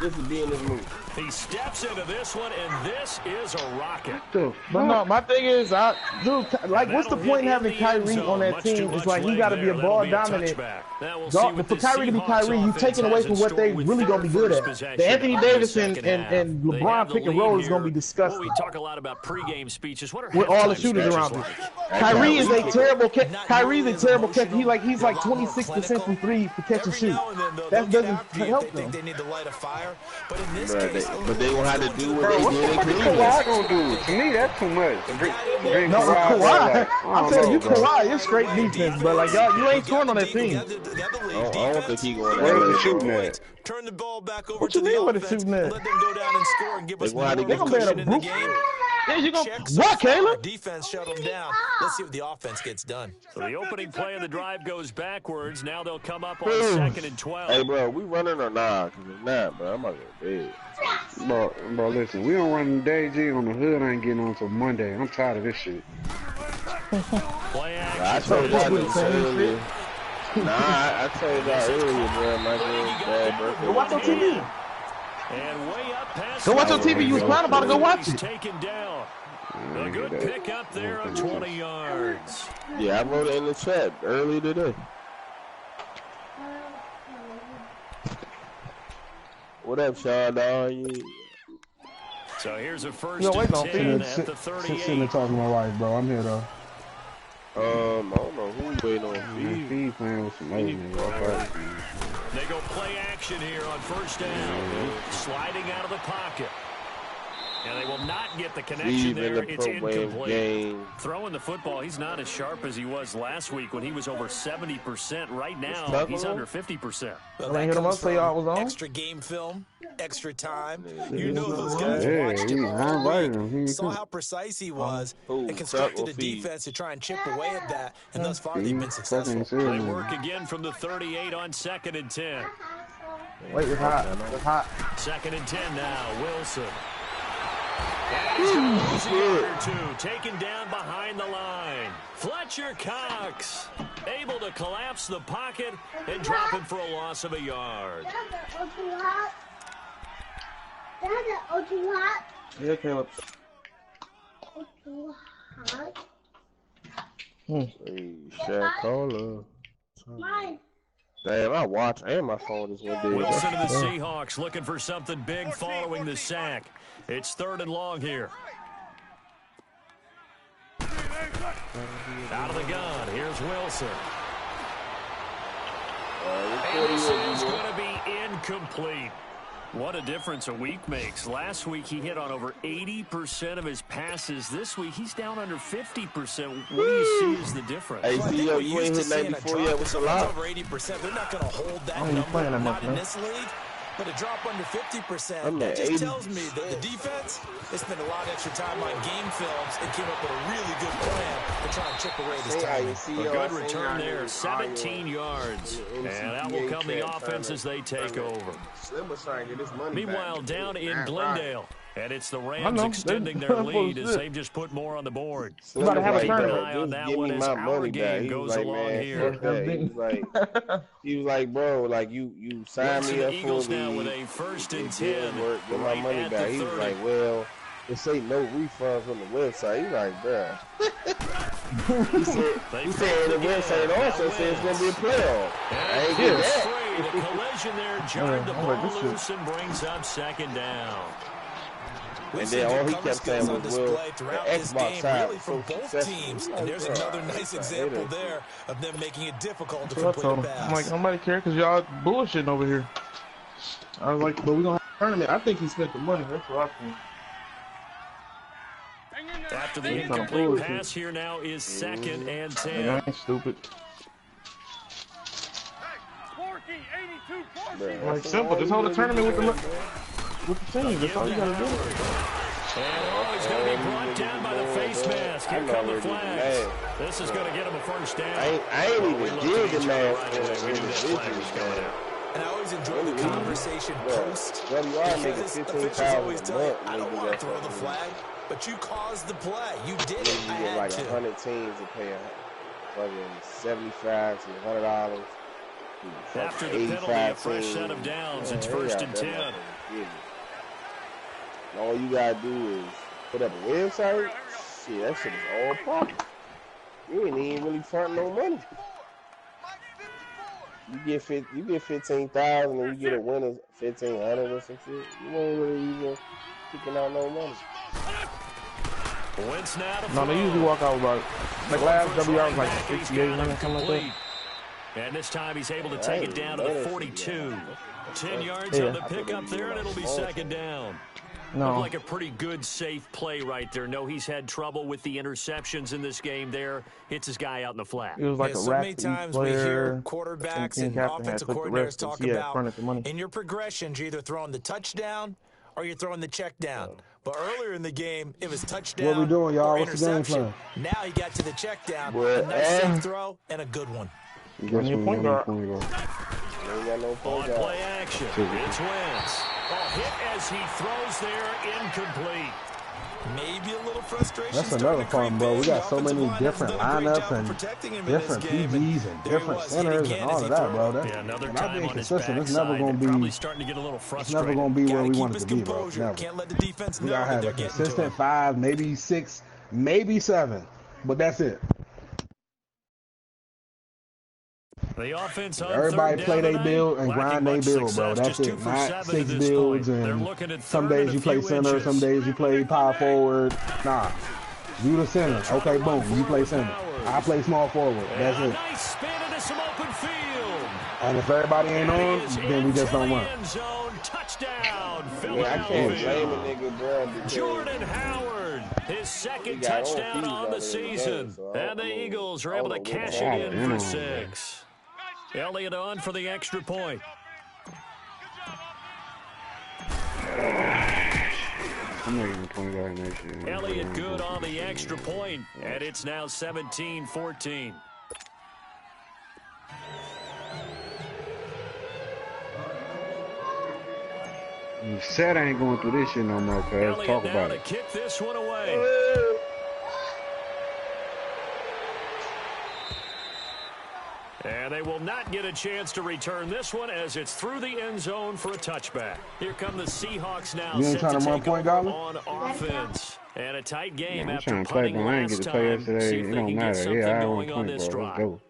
This is being this move. He steps into this one, and this is a rocket. But no, my thing is, what's the point in having Kyrie on that team? It's like he got to be a ball dominant. For Kyrie to be Kyrie, you taking away from what they really gonna be good at. The Anthony Davis and LeBron pick and roll is gonna be disgusting. We talk a lot about pregame speeches. What are with all the shooters around him? Kyrie is a terrible catch. Kyrie's a terrible catch. He's like 26% from 3 for catch and shoot. That doesn't help them. They need to light a fire, but in this case. But they gonna have to do what they did in Cleveland. Kawhi gonna do? To me, that's too much. No, Kawhi. I'm telling you, Kawhi is straight defense, but like y'all, you ain't scoring on that team. I don't think he going. Where's the shooting at? Turn the ball back over what you mean with the shooting at? Let them go down and score and give us more cushion in the game. Yeah, you gonna what, Caleb? Defense shut them down. Let's see what the offense gets done. So the opening play of the drive goes backwards. Now they'll come up on 2nd and 12. Hey, bro, we running or not? Because if not, bro, I'm about to go to bed. Bro, listen, we don't run day G on the hood. I ain't getting on until Monday. I'm tired of this shit. Play action. I told y'all earlier. I told y'all earlier, bro. My bad birthday. Go watch on TV. And way up past go watch on TV. You was planning about to go watch it. Taken down. A good pick up there of 20 yards. Yeah, I wrote it in the chat earlier today. What up, Sean? So here's a first and 10 at the 38. Sitting there talking to my wife, bro. I'm here, though. I don't know who's waiting on Steve playing with some other niggas. They go play action here on first down. Sliding out of the pocket. And they will not get the connection there. It's incomplete. Throwing the football, he's not as sharp as he was last week when he was over 70%. Right now, he's under 50%. Well, that comes from extra game film, extra time. You know those guys watched him, saw how precise he was, and constructed a defense to try and chip away at that. And thus far, they've been successful. They work again from the 38 on 2nd and 10. Wait, it's hot. It's hot. 2nd and 10 now. Wilson. And taken down behind the line. Fletcher Cox able to collapse the pocket and drop him for a loss of a yard. Yeah, Caleb. Hey, Shaq Caller. Damn, I watch and my phone is one day. Wilson of the Seahawks looking for something big following the sack. It's 3rd and long here. Out of the gun, here's Wilson. And this is going to be incomplete. What a difference a week makes. Last week, he hit on over 80% of his passes. This week, he's down under 50%. What do you see as the difference? Hey, CEO, you ain't hit 94 yet. What's a lot? Over 80%. They're not going to hold that number. Not in this league. But a drop under 50%, that just tells me that the defense, they spent a lot of extra time on game films and came up with a really good plan to try and chip away this time. A good return there, 17 yards. And that will come the offense as they take over. Meanwhile, down in Glendale. And it's the Rams extending their lead as they've just put more on the board. You gotta have a Keep an tournament. eye on that one as our game goes along here. He was like, bro, like you signed me up for Eagles now with a 1st and 10. Get my money back. He was like, well, it say no refunds on the website. He's like, bro. he said the website also says it's gonna be a playoff. I ain't get that. The collision there jarred the ball loose and brings up 2nd down. And then all he kept saying was, well, the Xbox side really from both teams. And there's another nice example there of them making it difficult to complete a pass. I'm like, nobody care because y'all bullshitting over here. I was like, but we're going to have a tournament. I think he spent the money. That's what I think. After the incomplete pass here now is 2nd and 10. I ain't stupid. Like, simple. Just hold the tournament with the team. That's all you got to do. And he's going to be brought down by the face mask. Here come the flags. This is going to get him a 1st down. I ain't even did the mask. And I always enjoy the conversation post because the officials always tell you, I don't want to throw the flag, but you caused the play. You did it. I had like to. 100 teams to pay $75 to $100. After the penalty, a fresh set of downs. It's 1st and 10. All you gotta do is put up a website. Shit, that shit is all profit. You ain't even really front no money. You get 15,000 and you get a winner 1,500 or some shit. You ain't really even kicking out no money. No, they usually walk out like last WR was like 6800, something like that. And this time he's able to take it down to the 42. 10 yards on the pickup there, and it'll be 2nd down. No. Looked like a pretty good, safe play right there. No, he's had trouble with the interceptions in this game there. Hits his guy out in the flat. It was like a so many times we hear quarterbacks and offensive coordinators talk about in your progressions, you're either throwing the touchdown or you're throwing the check down. But earlier in the game, it was touchdown what we doing, y'all? What's the game plan? Now he got to the check down, a nice safe throw, and a good one. You got your point guard. On play action, it's Wentz. Hit as he throws there, incomplete. Maybe a little frustration. That's another problem, bro. We got so many different lineups and different PGs and different centers and all of that, bro. Another time on his backside. It's never going to be. Probably starting to get a little frustrated. It's never going to be where we want it to be, bro. Never. Can't let the defense we gotta have a consistent 5, maybe 6, maybe 7, but that's it. The offense on everybody play they build and grind they build, bro. That's it. Not 6 builds and some days you play center, some days you play power forward. Nah. You the center. Okay, boom. You play center. I play small forward. That's it. Nice spin into some open field. And if everybody ain't on, then we just don't run. Touchdown. I can't blame a nigga, bro. Jordan Howard, his 2nd touchdown on the season. And the Eagles are able to cash it in for 6. Elliott on for the extra point. Elliott good on the extra point, and it's now 17-14. You said I ain't going through this shit no more, cuz. Talk about it. Kick this one away. And they will not get a chance to return this one as it's through the end zone for a touchback. Here come the Seahawks now. You ain't trying to run point, Goblin? On offense. And a tight game I'm after trying to play, but I ain't get to play yesterday. It don't matter. Yeah, I want point, bro. Let's go.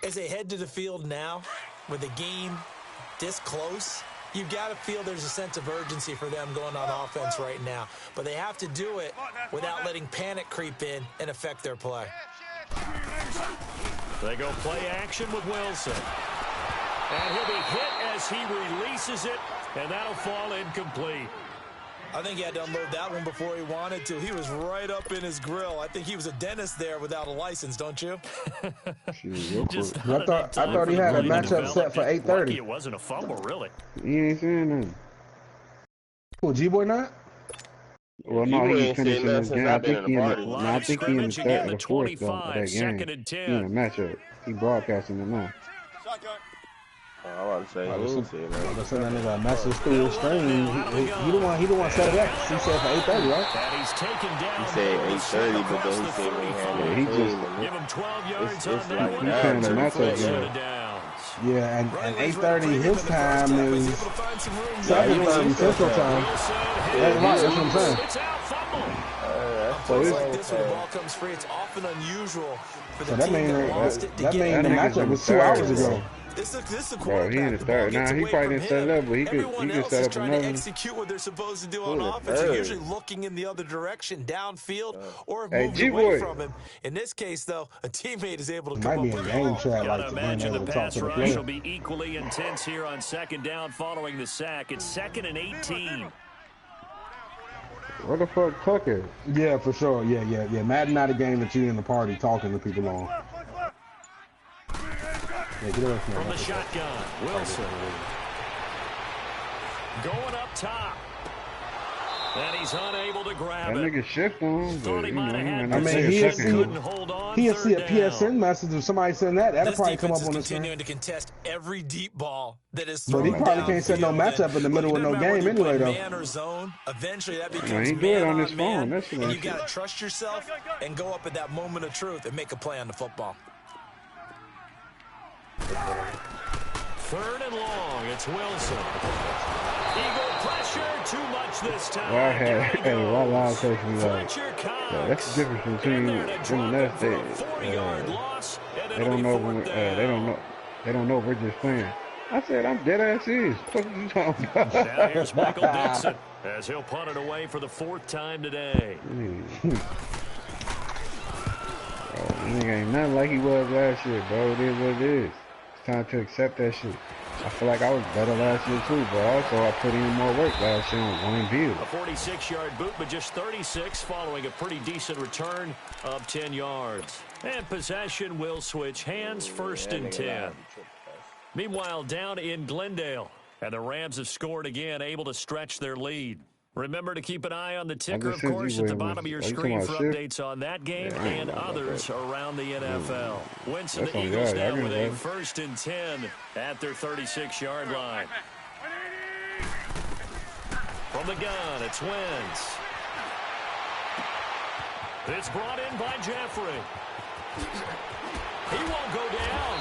As they head to the field now, with the game this close, you got to feel there's a sense of urgency for them going on offense right now. But they have to do it without letting panic creep in and affect their play. They go play action with Wilson. And he'll be hit as he releases it, and that'll fall incomplete. I think he had to unload that one before he wanted to. He was right up in his grill. I think he was a dentist there without a license, don't you? I thought he had a matchup set for 8:30. It wasn't a fumble, really. He ain't saying nothing. Who, G-Boy not? Well, no, he finishing this game. I think he in the the fourth though of that game. He in a matchup. He broadcasting it now. I was to say, I was saying that nigga message through his screen. He the one set it up. He said for 8:30, right? And he's taken down. He said 8:30, but then he said we had he just give him 12 yards on that one. He playing the matchup game. Yeah, and 8:30 his time is 7:30 Central Time. That's right. That's what I'm saying. It's out, fumble. So like this when the ball comes free, it's often unusual for the team that lost it to get the matchup was 2 hours ago. This is a Bro, he in the third. Nah, he probably didn't set it up, but he could set up trying another. to execute what they're supposed to do on offense. They're usually looking in the other direction, downfield, or moved away from him. In this case, though, a teammate is able to come up with a game chat. Gotta imagine the pass rush will be equally intense here on second down following the sack. It's 2nd and 18. What the fuck, Tucker? Yeah, for sure. Yeah. Madden not a game that you in the party talking to people on. Yeah, get away from the shotgun, Wilson. Going up top. And he's unable to grab it. That nigga shift on, but you know, he'll see a PSN message if somebody send that. That'll probably come up on the screen. Continuing to contest every deep ball that is thrown. But he probably can't set no matchup in the middle of no game anyway, though. Man or zone, eventually that becomes he man on his phone. Man, and you got to trust yourself and go up at that moment of truth and make a play on the football. 3rd and long. It's Wilson. Eagle pressure. Too much this time. Well, I had a lot of coaches that's the difference between them and us. They don't know when they don't know if we're just playing. I said I'm dead ass serious. What are you talking about? Now here's Michael Dixon as he'll punt it away for the 4th time today. He ain't nothing like he was last year, bro. It is what it is. It's time to accept that shit. I feel like I was better last year too, but also I put in more work last year on one view. A 46-yard boot, but just 36 following a pretty decent return of 10 yards. And possession will switch hands, 1st and 10. Meanwhile, down in Glendale, and the Rams have scored again, able to stretch their lead. Remember to keep an eye on the ticker, of course, at the bottom of your screen for updates on that game and others around the NFL. Winston, the Eagles now with a 1st and 10 at their 36-yard line. From the gun, it's Wentz. It's brought in by Jeffrey. He won't go down.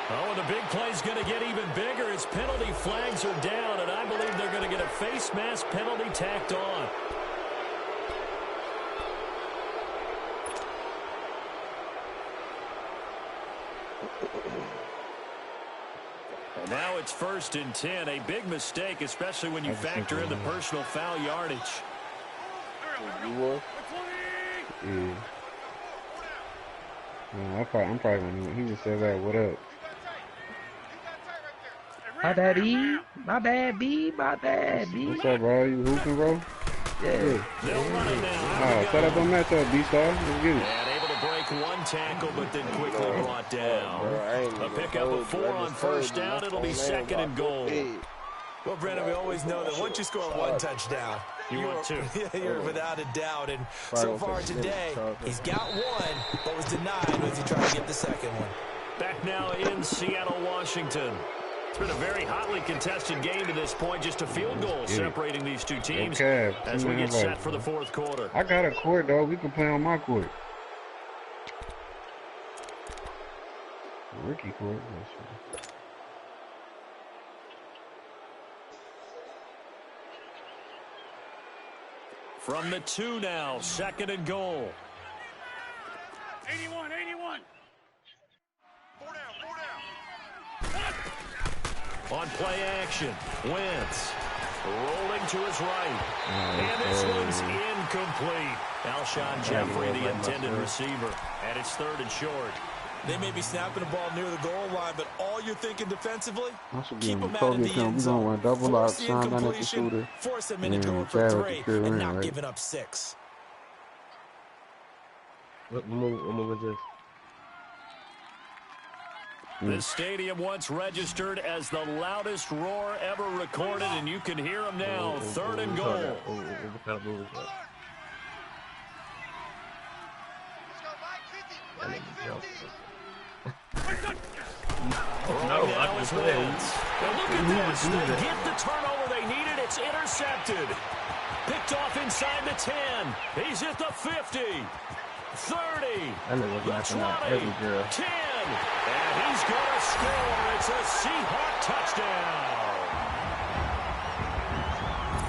Oh, and the big play's going to get even bigger. His penalty flags are down, and I believe they're going to get a face mask penalty tacked on. And now it's 1st and 10. A big mistake, especially when you factor in the personal foul yardage. I'm probably going to. He just said that. What up? My bad, E. My bad, B. My bad, B. What's up, bro? You hooping, bro? Yeah. Set up a matchup, B-Star. Let's get it. And able to break one tackle, but then quickly brought down. A pickup of 4 on 1st down. It'll be 2nd and goal. Well, Brandon, we always know that once you score one touchdown, you're without a doubt. And so far today, he's got one, but was denied as he tried to get the second one. Back now in Seattle, Washington. It's been a very hotly contested game to this point. Just a field goal separating these two teams as we get set for the 4th quarter. I got a court, though. We can play on my court. Rookie court. From the 2 now, 2nd and goal. 81. On play action, Wentz rolling to his right. And this one's incomplete. Alshon Jeffrey, the intended receiver. And it's 3rd and short. They may be snapping the ball near the goal line, but all you're thinking defensively, keep them out of the end zone. We're going to double up, Sean down at the shooter. Force them into going for 3 and not giving up 6. What move is this? The stadium once registered as the loudest roar ever recorded, and you can hear them now. 3rd and goal. What kind of move is that? Now is Wentz. Now look at this. They get the turnover they needed. It's intercepted. Picked off inside the 10. He's at the 50. 30. The 20. 10. And he's going to score. It's a Seahawk touchdown.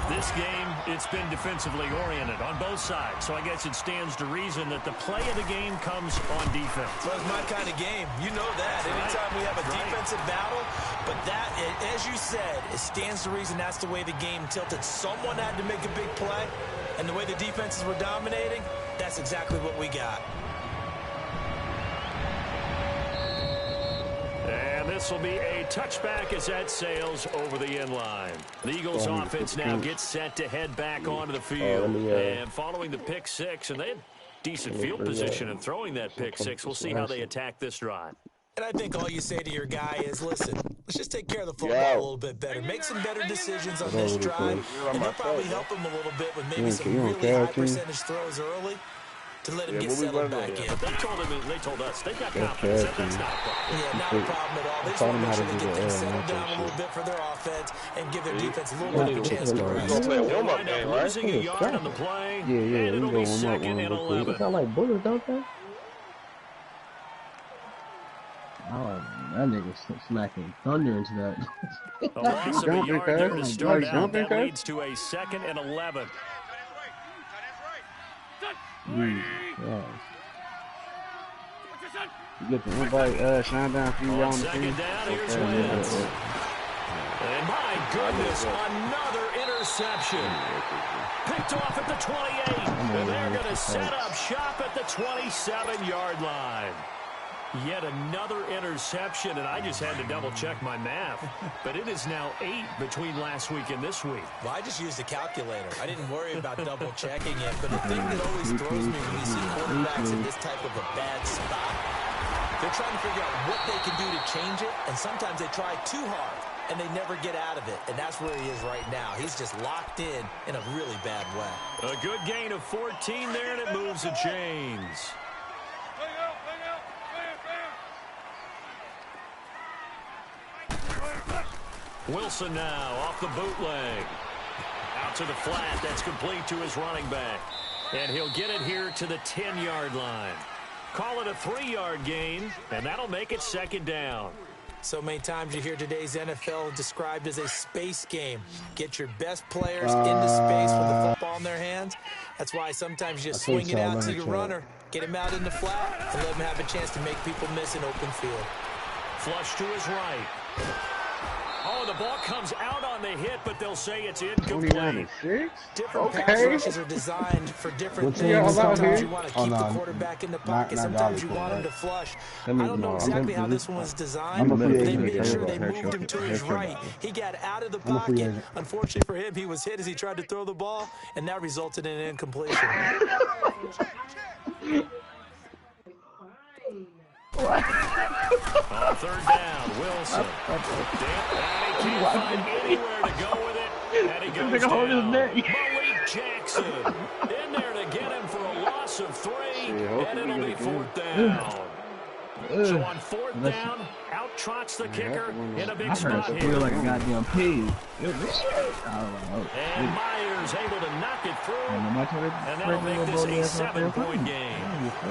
This game, it's been defensively oriented on both sides, so I guess it stands to reason that the play of the game comes on defense. Well, it's my kind of game. You know that. Anytime we have a defensive battle, but that, as you said, it stands to reason that's the way the game tilted. Someone had to make a big play, and the way the defenses were dominating, that's exactly what we got. And this will be a touchback as that sails over the end line. The Eagles offense now gets set to head back onto the field. And following the pick 6, and they had decent field position in throwing that pick 6. We'll see how they attack this drive. And I think all you say to your guy is, listen, let's just take care of the football a little bit better. Make some better decisions on this drive. And they'll probably help him a little bit with maybe some really high percentage throws early to let him get settled back in. But they told us they got confidence. That's not a problem. Yeah, not a problem at all. They just want to make sure they get things settled down a little bit for their offense and give their defense a little bit of a chance to rest. Losing a yard on the play, and it'll be 2nd and 11. They sound like bullets, don't they? Oh, that nigga's smacking thunder into that. A loss of a yard there to start out. That leads to a 2nd and 11. Yes. You get the invite, shine down for you on the 2nd down, here's Wentz. And my goodness, another interception. Picked off at the 28. And they're going to set up shop at the 27-yard line. Yet another interception, and I just had to double-check my math. But it is now 8 between last week and this week. Well, I just used a calculator. I didn't worry about double-checking it. But the thing that always throws me when you see quarterbacks in this type of a bad spot, they're trying to figure out what they can do to change it, and sometimes they try too hard, and they never get out of it. And that's where he is right now. He's just locked in a really bad way. A good gain of 14 there, and it moves the chains. Wilson now off the bootleg. Out to the flat. That's complete to his running back. And he'll get it here to the 10-yard line. Call it a 3-yard gain, and that'll make it 2nd down. So many times you hear today's NFL described as a space game. Get your best players into space with the football in their hands. That's why sometimes you just swing it out to your runner, get him out in the flat, and let him have a chance to make people miss an open field. Flush to his right. Oh, the ball comes out on the hit, but they'll say it's incomplete. Different pass rushes are designed for different things. Sometimes you want to keep the quarterback in the pocket. Sometimes you want him to flush. I don't know exactly how this one was designed, but they made sure they moved him to his right. He got out of the pocket. Unfortunately for him, he was hit as he tried to throw the ball, and that resulted in an incompletion. On 3rd down, Wilson. And he can't find anywhere to go with it. And he goes down. Malik Jackson in there to get him for a loss of 3. And it'll be 4th down. So on 4th down, out trots the kicker in a big spot here. Feel like a goddamn pig. And Myers able to knock it through. And that'll make this a 7-point game.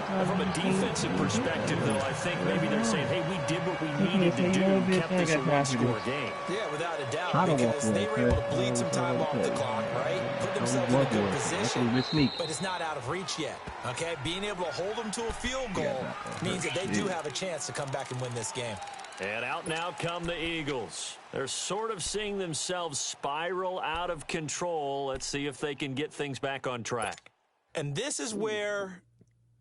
And from a defensive perspective, though, I think maybe they're saying, hey, we did what we needed to do and kept this a one-score game. Yeah, without a doubt, because they were able to bleed some time off the clock, right? Put themselves in a good position, but it's not out of reach yet, okay? Being able to hold them to a field goal means that they do have a chance to come back and win this game. And out now come the Eagles. They're sort of seeing themselves spiral out of control. Let's see if they can get things back on track. And this is where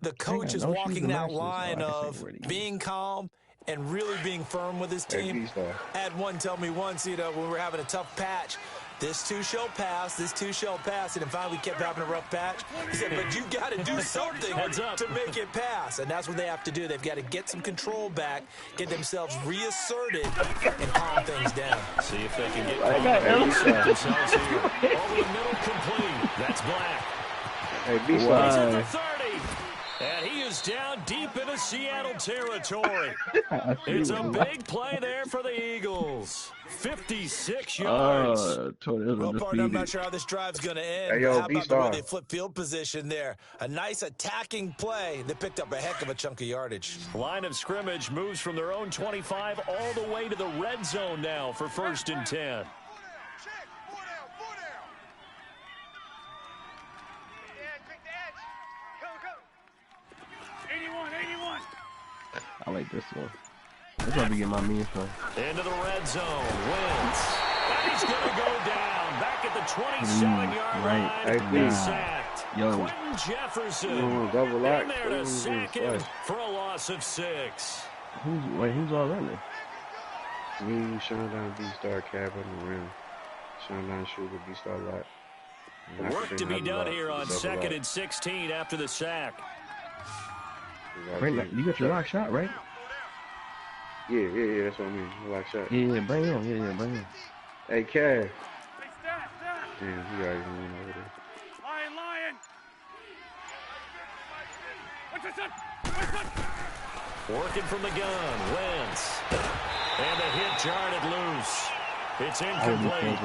the coach is walking that line of being calm and really being firm with his team. I had one tell me once, when we were having a tough patch, this too shall pass, this too shall pass. And finally we kept having a rough patch. He said, but you got to do something to make it pass. And that's what they have to do. They've got to get some control back, get themselves reasserted, and calm things down. See if they can get themselves here. Over the middle, complete. That's Black. Hey, He's at the 30. And he is down deep into Seattle territory. It's a big play there for the Eagles. 56 yards. Well, partner, I'm not sure how this drive's going to end. Hey, how about the way they flip field position there? A nice attacking play that picked up a heck of a chunk of yardage. Line of scrimmage moves from their own 25 all the way to the red zone now for 1st and 10. I like this one. That's where I be getting my means from. Into the red zone. Wins. And he's going to go down. Back at the 27-yard line. He's sacked. Quentin Jefferson. In there to sack him for a loss of 6. Who's all running? Me, Sean Down, B-Star, Cab on the rim. Sean Down, Shooter, B-Star, Lot. Work to be done here on 2nd and 16 after the sack. Brent, you got your lock shot, right? Yeah, that's what I mean. Lock shot. Yeah, bring him. Bring him. Hey, Cav. Damn, he already went over there. Lion. Working from the gun, Wentz. And the hit jarred loose. It's incomplete.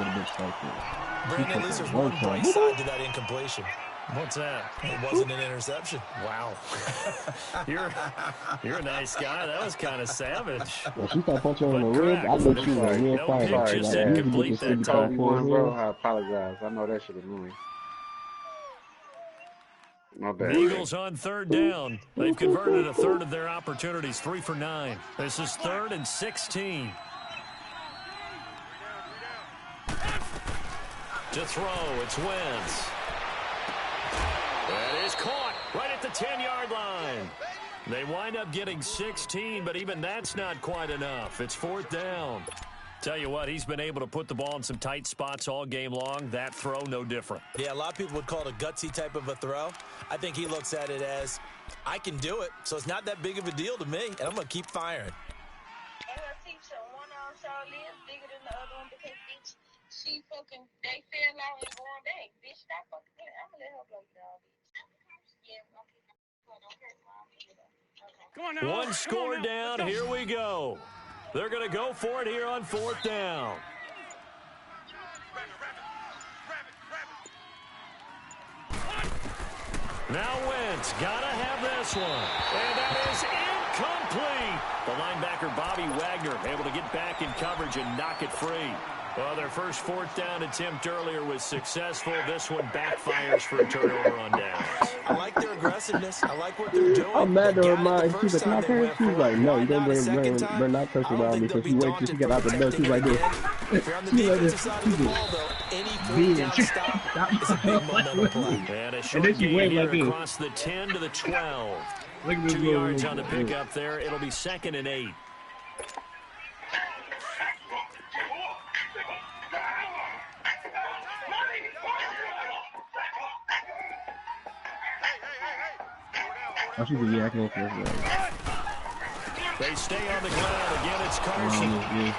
Brandon, at least there's one bright side to that incompletion. What's that? It wasn't an interception. Wow. You're a nice guy. That was kind of savage. Well, she started punching on the rib. I bet she was real quiet. No pitch, just incomplete that time. Bro, I apologize. I know that shit annoying. My bad. Eagles on 3rd down. They've converted a third of their opportunities, 3 for 9. This is 3rd and 16. To throw, it's Wentz. That is caught right at the 10-yard line. They wind up getting 16, but even that's not quite enough. It's 4th down. Tell you what, he's been able to put the ball in some tight spots all game long. That throw, no different. Yeah, a lot of people would call it a gutsy type of a throw. I think he looks at it as, I can do it, so it's not that big of a deal to me, and I'm going to keep firing. She fucking, they fell out and going back. Bitch, stop fucking playing. I'm gonna let her blow you all, bitch. Come on now. One score down. Here we go. They're going to go for it here on 4th down. Now Wentz got to have this one. And that is incomplete. The linebacker, Bobby Wagner, able to get back in coverage and knock it free. Well, their first 4th down attempt earlier was successful. This one backfires for a turnover on downs. I like their aggressiveness. I like what they're doing. I'm mad at her mind. She's like, can I pass? She's like, no, you don't bring that person around me. So she waits till she get out the door. She's like this. If you're on the defensive side of the ball, though, any 4th down stop is a big momentum play. And a short gain here across the 10 to the 12. 2 yards on the pickup there. It'll be 2nd and 8. I should be yakking for this. They stay on the ground. Again, it's Carson. And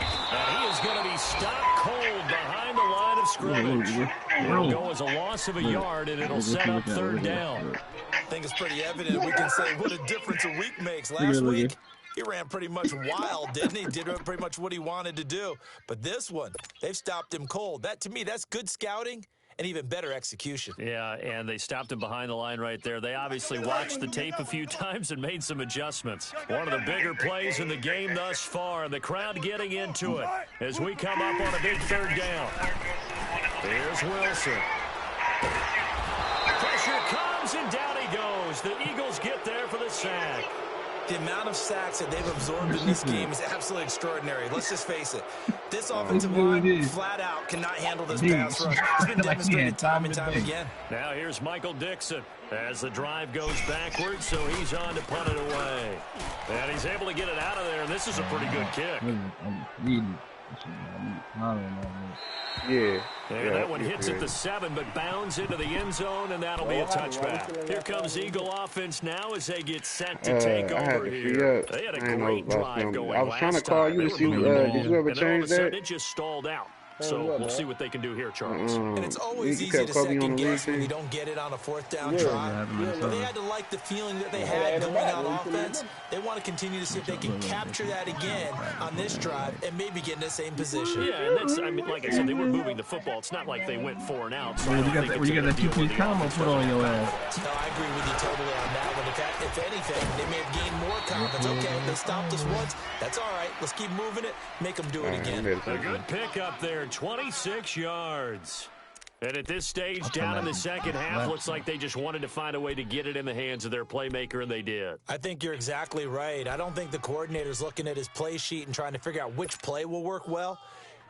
he is going to be stopped cold behind the line of scrimmage. It'll go as a loss of a yard, and it'll set up 3rd down. I think it's pretty evident. We can say what a difference a week makes. Last week, he ran pretty much wild, didn't he? Did pretty much what he wanted to do. But this one, they've stopped him cold. That, to me, that's good scouting. And even better execution. Yeah, and they stopped him behind the line right there. They obviously watched the tape a few times and made some adjustments. One of the bigger plays in the game thus far. The crowd getting into it as we come up on a big 3rd down. Here's Wilson. Pressure comes, and down he goes. The Eagles get there for the sack. The amount of sacks that they've absorbed in this game is absolutely extraordinary. Let's just face it. This offensive line flat out cannot handle this pass rush. It's been demonstrated time and time again. Now here's Michael Dixon as the drive goes backwards, so he's on to punt it away. And he's able to get it out of there, and this is a pretty good kick. Yeah. And that one hits at the 7, but bounds into the end zone, and that'll be a touchback. Here comes Eagle offense now as they get set to take over here. They had a great drive going. I was trying to call you to see, did you ever change that? It just stalled out. So we'll see what they can do here, Charles. And it's always easy to second guess when you don't get it on a 4th down try. But they had to like the feeling that they had going on offense. They want to continue to see if they can capture that again on this drive and maybe get in the same position. Yeah, and that's, I mean, like I said, they were moving the football. It's not like they went 4 and out. So you got that 2-piece combo put on your ass. No, I agree with you totally on that one. If anything, they may have gained more confidence. Okay, they stopped us once. That's all right. Let's keep moving it. Make them do it again. A good pickup there, 26 yards. And at this stage, down in the second half, looks like they just wanted to find a way to get it in the hands of their playmaker, and they did. I think you're exactly right. I don't think the coordinator's looking at his play sheet and trying to figure out which play will work well.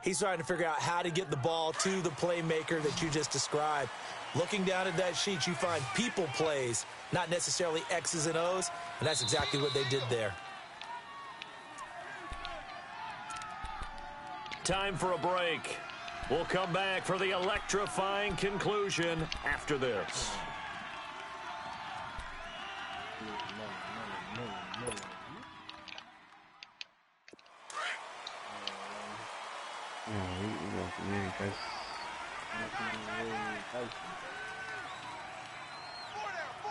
He's trying to figure out how to get the ball to the playmaker that you just described. Looking down at that sheet, you find people plays, not necessarily X's and O's, and that's exactly what they did there. Time for a break. We'll come back for the electrifying conclusion after this.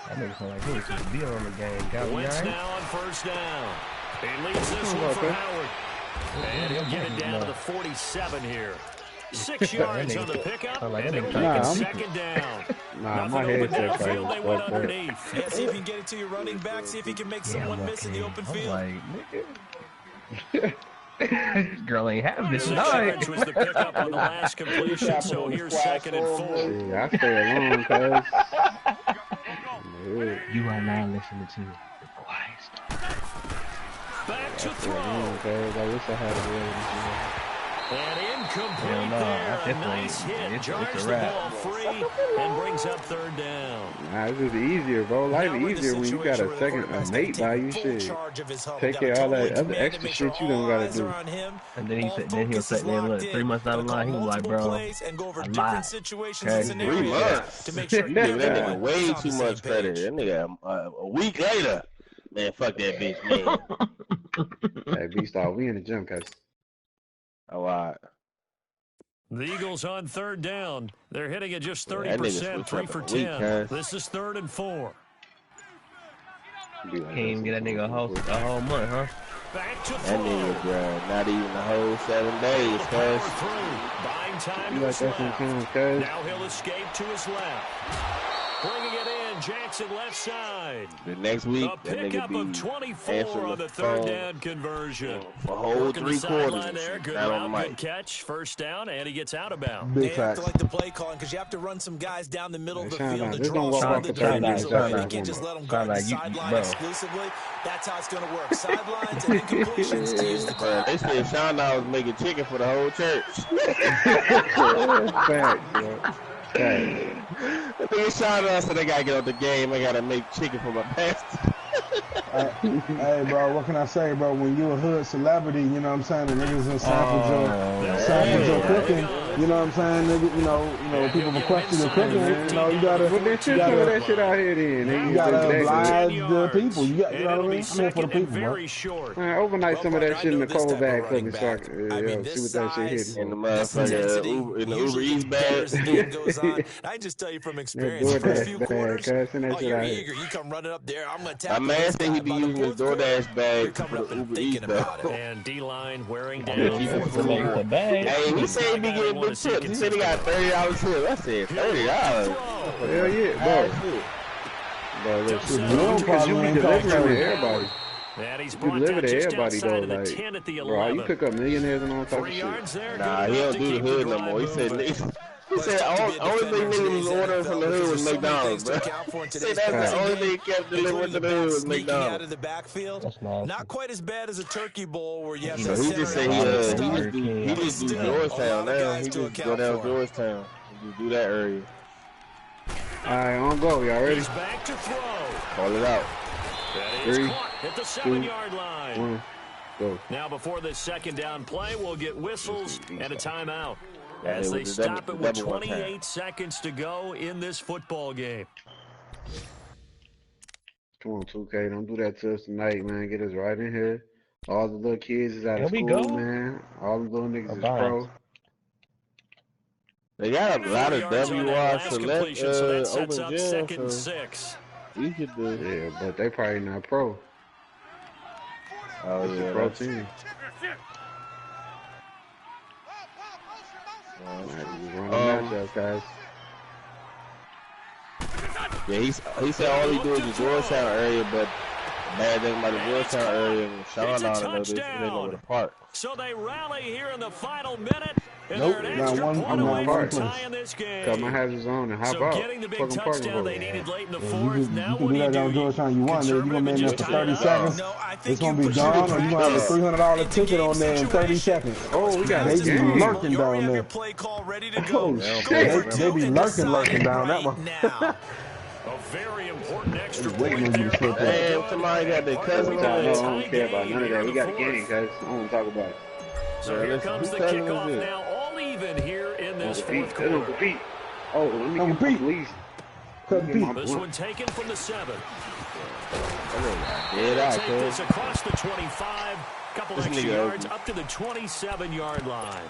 That nigga sound like he was supposed to be on the game. Wentz now on 1st down. He leads this one for Howard. And he'll get it down to the 47 here. 6 yards on the pickup, and he'll make it 2nd down. My head's downfield, they went underneath. Yeah, see if you can get it to your running back. See if you can make someone miss in the open field. This girl ain't having this 6 yards was the pickup on the last completion, so here's 2nd and 4. Yeah, I stay alone, cuz. You are now listening to the quiet storm. Back to throw. I wish I had a And incomplete there. A nice hit. Jars the ball free and brings up 3rd down. Nah, it's just easier, bro. Life easier when you got a mate by you. Shit. Take care of all that other extra shit you don't gotta do. And then he'll say, man, look, 3 months down the line, he was like, bro, I lied. Okay. 3 months. Give that nigga way too much credit. That nigga a week later. Man, fuck that bitch, man. Hey, B-Star, we in the gym, cuz. All right. The Eagles on 3rd down. They're hitting at just 30%, 3 for 10. This is 3rd and 4. Can't even get that nigga a whole month, huh? Back to that nigga, bro, not even a whole 7 days, cuz. Buying time you like that sometimes, cuz. Now he'll escape to his left. Bringing it in, Jackson left side. The next week, that nigga be of 24 on the 3rd down conversion. For a whole 3 quarters. There. Good route, good catch, 1st down, and he gets out of bounds. They have to like the play calling because you have to run some guys down the middle of the field to draw from the defenders away. You can't just let them guard the sideline exclusively. That's how it's going to work. Sidelines and incompletions to use the clock. They said Sean was making chicken for the whole church. Facts, bro. Hey. I think Sean said they gotta get out the game. I gotta make chicken for my pastor. Hey, bro, what can I say, bro? When you a hood celebrity, you know what I'm saying? The niggas in Sanford your cooking, you know what I'm saying? Nigga, you know, people request your cooking, you know, you gotta put that shit out here then. You gotta oblige the people. You know what I mean? I'm here for the people, bro. Overnight some of that shit in the cold bag for me, so I can see what that shit hitting. In the motherfucker, in the Uber Eats bag. I just tell you from experience, the first few quarters, you're eager. You come running up there, I'm gonna tackle this guy. He be using his DoorDash bag for the Uber Eats bag. And D-line wearing down. Hey, he said he be getting big tips. He said he got $30 tips. I said $30. Hell yeah, bro. Bro, because you be delivering to everybody. You deliver to everybody though, like, bro, you pick up millionaires and all types of shit. Nah, he don't do the hood no more. He said He said only thing niggas was ordering from the hood was McDonald's, bro. He said that's the only thing he kept delivering to the hood was McDonald's. Out of the backfield. That's nice. Not quite as bad as a turkey bowl where you have So to he just said he just do Georgetown now. He just go down Georgetown and just do that area. All right, on go. Y'all ready? Back to throw. Call it out. 3, at the 7-yard line. 1, go. Now before this second down play, we'll get whistles and a timeout as they stop it with 28 seconds to go in this football game. Come on, 2K. Don't do that to us tonight, man. Get us right in here. All the little kids is out of school, man. All the little niggas is pro. They got a lot of WR select so that sets open up gym, second and so 6. you could do. Yeah, but they probably not pro. Oh, it's yeah, a pro team. Yeah, he said all he do is the Georgetown area, but bad thing about the Georgetown area and Sean on know this, they go to the park. So they rally here in the final minute. Nope, not one. I'm not one place. Cutman has his own and hop out. Getting the big touchdown they needed late in the fourth. You can do that on Georgetown you want. You're going to be in there for 30 seconds. It's going to be gone, or you're going to have a $300 ticket on there in 30 seconds. Oh, we got they be lurking down there. Oh, shit. They be lurking down that one. A very important extra waiting on you to slip Damn, somebody got their cousin on I don't care about none of that. We got the game, guys. I don't want to talk about it. So here comes the kickoff now, all even here in this fourth quarter. Oh, let me compete, please. This one taken from the 7. Take this across the 25, couple extra yards up to the 27-yard line.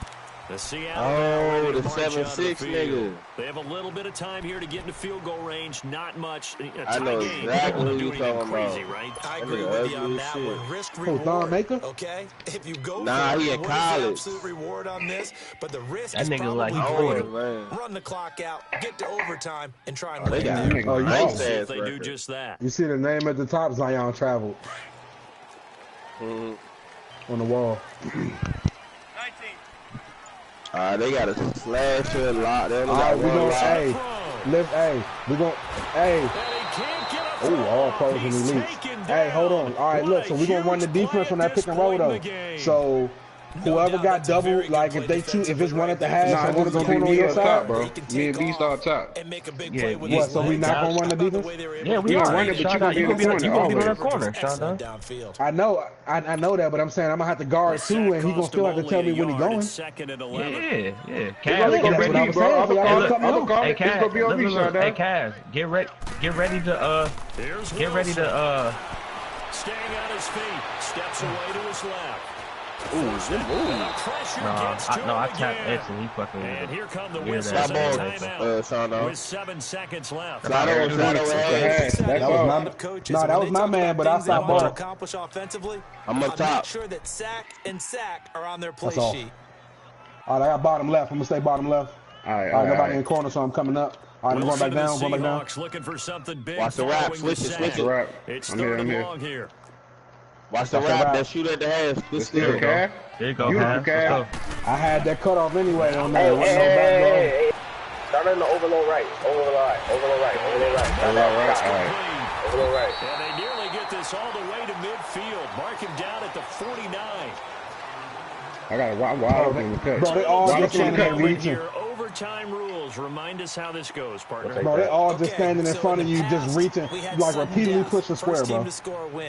The Seattle the 7-6 nigga. They have a little bit of time here to get into field goal range. Not much. I know exactly what you're talking crazy, about. Right? I agree with you on that one. Risk reward. Okay, if you go he in college. Absolute reward on this, but the risk that is nigga like run the clock out, get to overtime, and try and win. If they do just that. You see the name at the top, Zion traveled. On the wall. They got a slasher a lot. They got we gonna we gonna all pros and elites. Hey, hold on. All right, look. So we gonna run the defense on that pick and roll though. So whoever got double, like if they shoot, if it's one at the half, and one's gonna be on your side, bro. Me and B start top. Yeah. What? So we not gonna run the defense? Yeah, we are. Run it, but you gonna be in the corner, Sean. I know that, but I'm saying I'm gonna have to guard too, and he gonna still have to tell me when he going. Yeah. Kaz, get ready, bro. Hey, Kaz, get ready to staying on his feet, steps away to his left. I tapped X and he fucking. And here come the whistles and timeout with 7 seconds left. That was my man, but I stopped ball. Accomplish offensively. I'm up top. Make sure that sack and sack are on their play sheet. All right, I got bottom left. I'm gonna stay bottom left. All right, nobody in the corner, so I'm coming up. All right, I'm going back down. Looking for something big. Watch the wrap. Switch it. It's starting along here. Watch the wrap. That shoot at the half. Still, there you go, Kaz. I had that cutoff anyway on that. Hey. Start on the overload right. Overload right. And they nearly get this all the way to midfield. Mark him down at the 49. I got a wide open cut. Bro, they all just standing reaching. Overtime rules. Remind us how this goes, partner. Bro, they all just standing in front of you, just reaching, like repeatedly push the square, bro.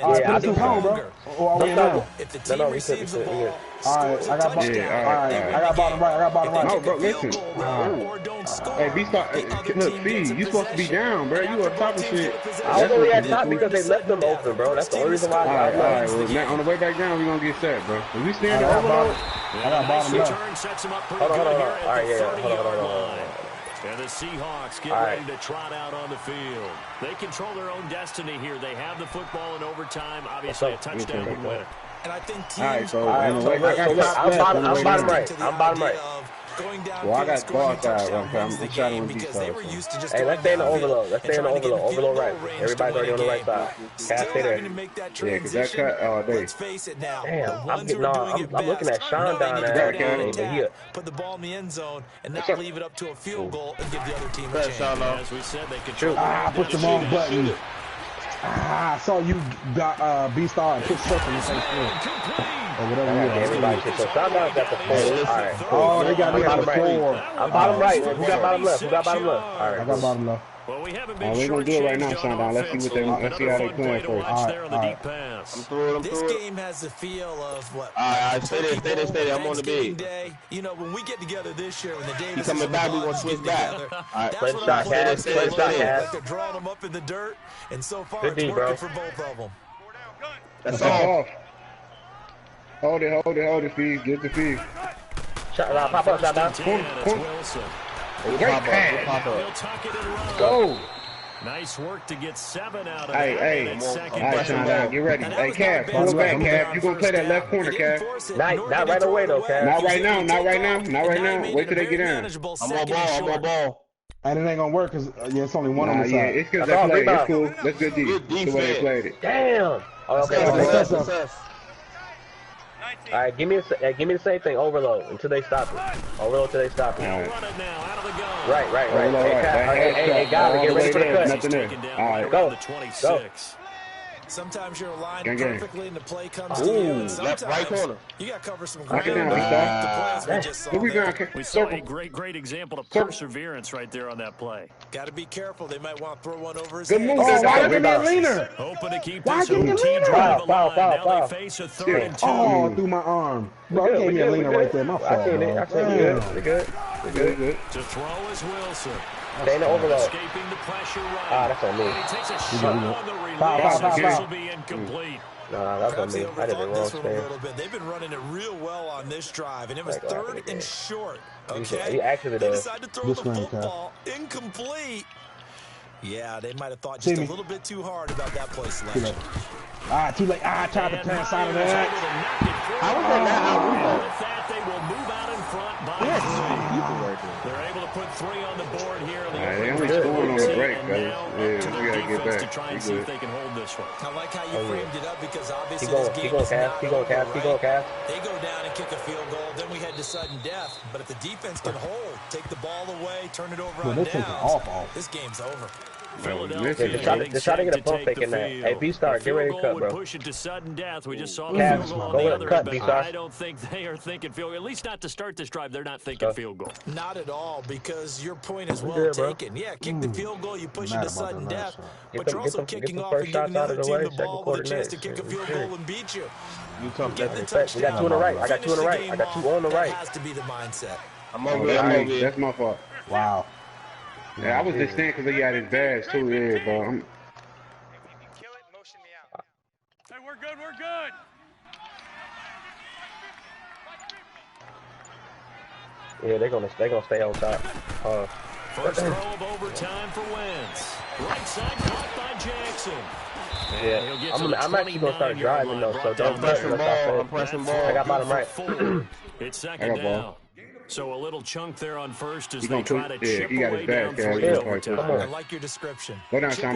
All right, put this home, bro. Or are we now? If the team receives the ball, all right, I got bottom right. No, bro, listen. Hey, B start. Look, B, you supposed to be down, bro. You on top of shit. I was only at top because they left them open, bro. That's the only reason why. All right. Well, now on the way back down, we gonna get set, bro. If we stand overload, I got bottom left. Hold on. All right, hold on. And the Seahawks get ready to trot out on the field. They control their own destiny here. They have the football in overtime. Obviously, a touchdown would win it. And I think teams. I'm bottom right. going down. Well, I got ball side one time. I'm trying to because they were used to just hey, let's stay in the overload. Let's stay in the overload. Overload right. Everybody's already on the right side. Cass, stay there. Yeah, because that cut all day. Let's face it now. Damn, I'm looking at Sean down there. Put the ball in the end zone and not leave it up to a field goal and give the other team a chance. As we said, they control. I pushed the wrong button. I saw you got B-Star and put stuff in the face. Or whatever you everybody so Sean got the 4. All right. Oh, they got me on the 4. I'm bottom right. Who got bottom left? Who got bottom left? All right. I got bottom left. Well, we haven't we're gonna do it right now, Sean. Let's see what let's see how they playing first. I'm through it. This game has the feel of what? Stay there. I'm on the big. Day. You know, when we get together this year, when the Davis coming back, we gonna switch back. All right, play shot, Cass. Play shot, Cass. They're drawing them up in the dirt, and so far it's working for both of them. That's all. Hold it, feed. Get the feed. Shot down, pop up, shot down. Great pass. Go. Nice work to get 7 out of Hey, all right, Sean, get ready. Hey, Cass, pull back, Cass. You gonna play that left corner, Cass? Not right away, though, Cass. Not right now. Wait till they get down. I'm on ball. And it ain't gonna work because it's only one on the side. Yeah, it's because they played. It's cool. That's good defense. The way they played it. Damn. Okay. All right, give me the same thing. Overload until they stop it. Overload until they stop it. Right. Hey, guys, get ready for the cut. Nothing there. All right, go. Sometimes you're aligned perfectly and the play comes to you. And sometimes right corner. You got to cover some ground. We saw a great example of perseverance right there on that play. Got to be careful. They might want to throw one over his head. Good move. Why give me a leaner? Hoping to keep this team drive alive. Now they face a 3rd and 2. Oh, through my arm. Bro, he gave me a leaner right there. My fault, I seen it. We're good. To throw is Wilson. Stay in the overload. Escaping the pressure right. That's on me. He takes a shot on the release. This will be incomplete. Nah, that's on me. I did the wrong thing. They've been running it real well on this drive, and it was 3rd and short. Okay. He actually they decided to throw the football incomplete. Yeah, they might have thought just a little bit too hard about that play selection. Too late. I tried to pass out of that. How was that not out? With that, they will move out in front by 3. They're able to put 3 on the board here. They only scoring on the break, guys. Yeah, we gotta get back. To try and see if they can hold this one. I like how you framed it up because obviously this game is not over, right? They go down and kick a field goal, then we head to sudden death. But if the defense can hold, take the ball away, turn it over on downs, this game's over. Just try to get a pump fake in there. Hey, B-Star, get ready to cut, bro. Push it to sudden death. We just saw the field goal on the other end, but I don't think they are thinking field goal. At least not to start this drive. They're not thinking field goal. Not at all, because your point is well taken. Yeah, kick the field goal, you push it to sudden death, but you're also kicking off and giving the other team the ball with a chance to kick a field goal and beat you. We got 2 on the right. I got 2 on the right. I got 2 on the right. That has to be the mindset. I'm over here. That's my fault. Wow. Yeah, I was just saying because he got his badge too, yeah, bro. Kill it, motion me out. Hey, we're good. Yeah, they're gonna stay on top. First throw of overtime for Wentz. Right side caught by Jackson. Yeah, I'm actually gonna start driving though, so don't press the ball. I'm pressing ball. I got bottom right. It's 2nd down. So a little chunk there on first as they try to chip away down 3 overtime. I like your description. Go down, Sean.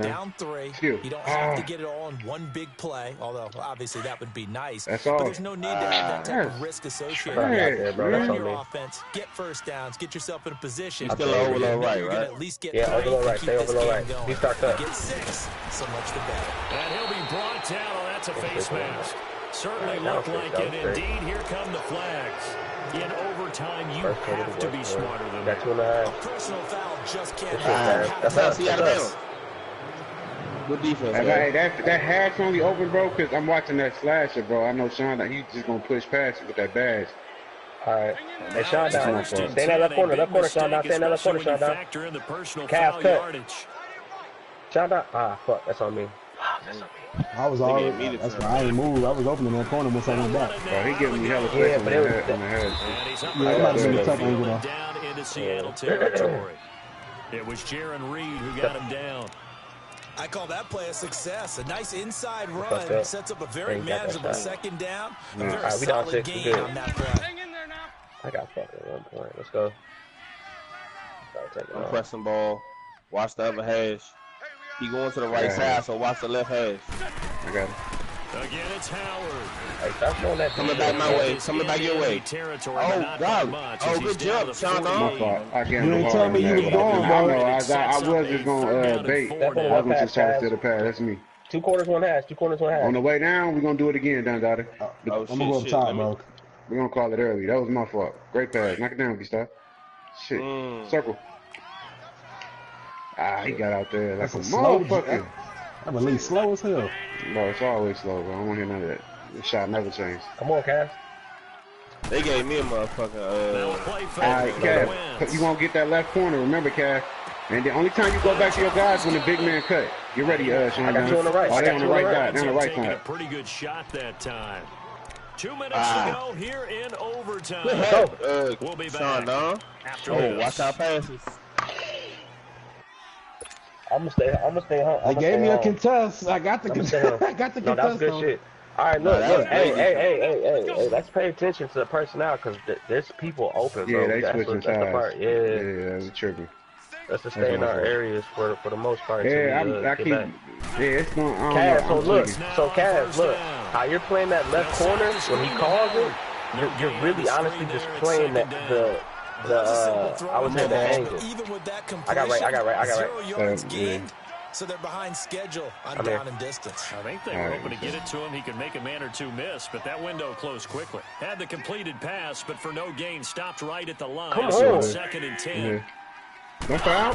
Down 3. You don't have to get it all in one big play, although obviously that would be nice. That's all. But there's no need to have that type of risk associated with your offense. Get first downs. Get yourself in a position. Still overload right? At least get overload right. Stay overload right. You start cut. Get 6. So much the better. And he'll be brought down. Oh, that's a face mask. Certainly looked like it. Indeed, here come the flags. In overtime, you have to be smarter than that. A personal foul just can't That's us. Good defense. Hey, that hat's only open, bro, because I'm watching that slasher, bro. I know Sean that he's just gonna push past it with that badge. All right. Hey, Sean down. Stay in that left corner, Sean down. Stay in that left corner, Sean down. Calf cut. Sean down. Fuck. That's on me. I was already. That's why I ain't moved. I was opening that corner once I went back. Bro, he giving me hella pressure on the head. Yeah, it might have been a tough angle though. Down into Seattle territory. It was Jaron Reed who got him down. I call that play a success. A nice inside run sets up a very manageable 2nd down. A very solid gain on that play. I got fucking 1 point. Let's go. I'm pressing ball. Watch the other hash. He going to the right side, so watch the left hash. I got it. Again, it's Howard. Hey, stop showing that. Coming back my way. Coming back your way. Oh, God. Oh, good jump, Sean. My fault. I can't. You didn't tell me you was going, bro. I know. I was just gonna bait. I was gonna just try to steal the pass. That's me. 2 quarters, 1 hash. 2 quarters, 1 hash. On the way down, we're gonna do it again, Don Dottie. I'm gonna go up top, bro. We're gonna call it early. That was my fault. Great pass. Knock it down, B-Star. Shit. Circle. Ah, he got out there like a motherfucker. I'm at least slow as hell. Bro, it's always slow, bro. I don't want to hear none of that. The shot never changed. Come on, Cass. They gave me a motherfucking. Alright, Cass. You won't get that left corner. Remember, Cass. And the only time you go back to your guys when the big man cut. Get ready, Sean. I got you on the right. Oh, they on the right side. They're on the right side. A pretty good shot that time. 2 minutes to go here in overtime. We'll be back. Oh, watch our passes. I'm gonna stay home. They gave me a contest. I got the contest. I got the contest. No, that's good shit. All right, look. Hey, let's pay attention to the personnel because there's people open, bro. Yeah, they switching sides. Yeah, that's tripping. Let's just stay in our areas for the most part. Yeah, I keep. Yeah, it's going. Cass, Cass, look how you're playing that left corner when he calls it. You're really honestly just playing the I would say the angle. I got right. 0 yards gained, so they're behind schedule on down and distance. I think they were hoping to get it to him. He could make a man or two miss, but that window closed quickly. Had the completed pass, but for no gain, stopped right at the line. Come on. 2nd and 10. Yeah. No foul.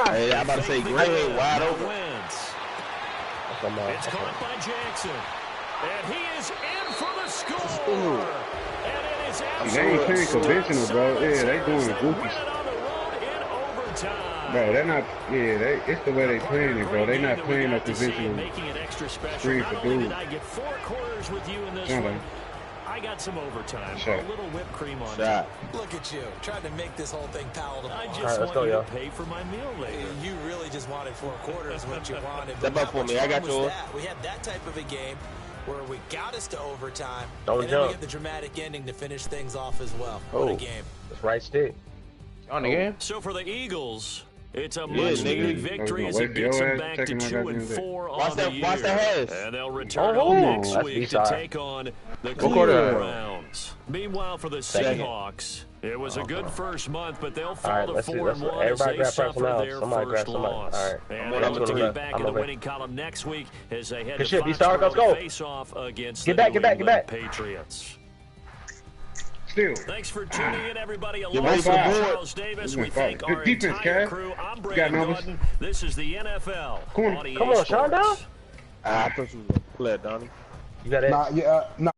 Hey, I'm about to say, Gray wide open. It's caught by Jackson, and he is in for the score. They ain't playing conventional, bro. Yeah, they doing goofy. Bro, they're not. Yeah, it's the way they playing it, bro. They not playing no conventional screen for dudes. I got some overtime. Shot. A little whipped cream on Shot. Look at you, trying to make this whole thing palatable. I just want you to pay for my meal later. You really just wanted 4 quarters, what you wanted. Step up for me. I got yours. We had that type of a game where we got us to overtime, and then we get the dramatic ending to finish things off as well. What a game. That's right stick. On the game. So for the Eagles, it's a much-needed victory as it gets them back to 2-4 on the year. Watch the heads. And they'll return home next week to take on the Cleveland Browns. Meanwhile, for the Seahawks, it was a good first month, but they'll fall to 4-1 as they suffer their first loss. And they'll look to get back in the winning column next week as they head to Foxborough face-off against the New England Patriots. Thanks for tuning in, everybody. Along with Charles Davis, we thank our entire crew. I'm Brandon Gordon. This is the NFL. Come on, Sean. I thought you were going to play it, Donnie. You got it? Nah,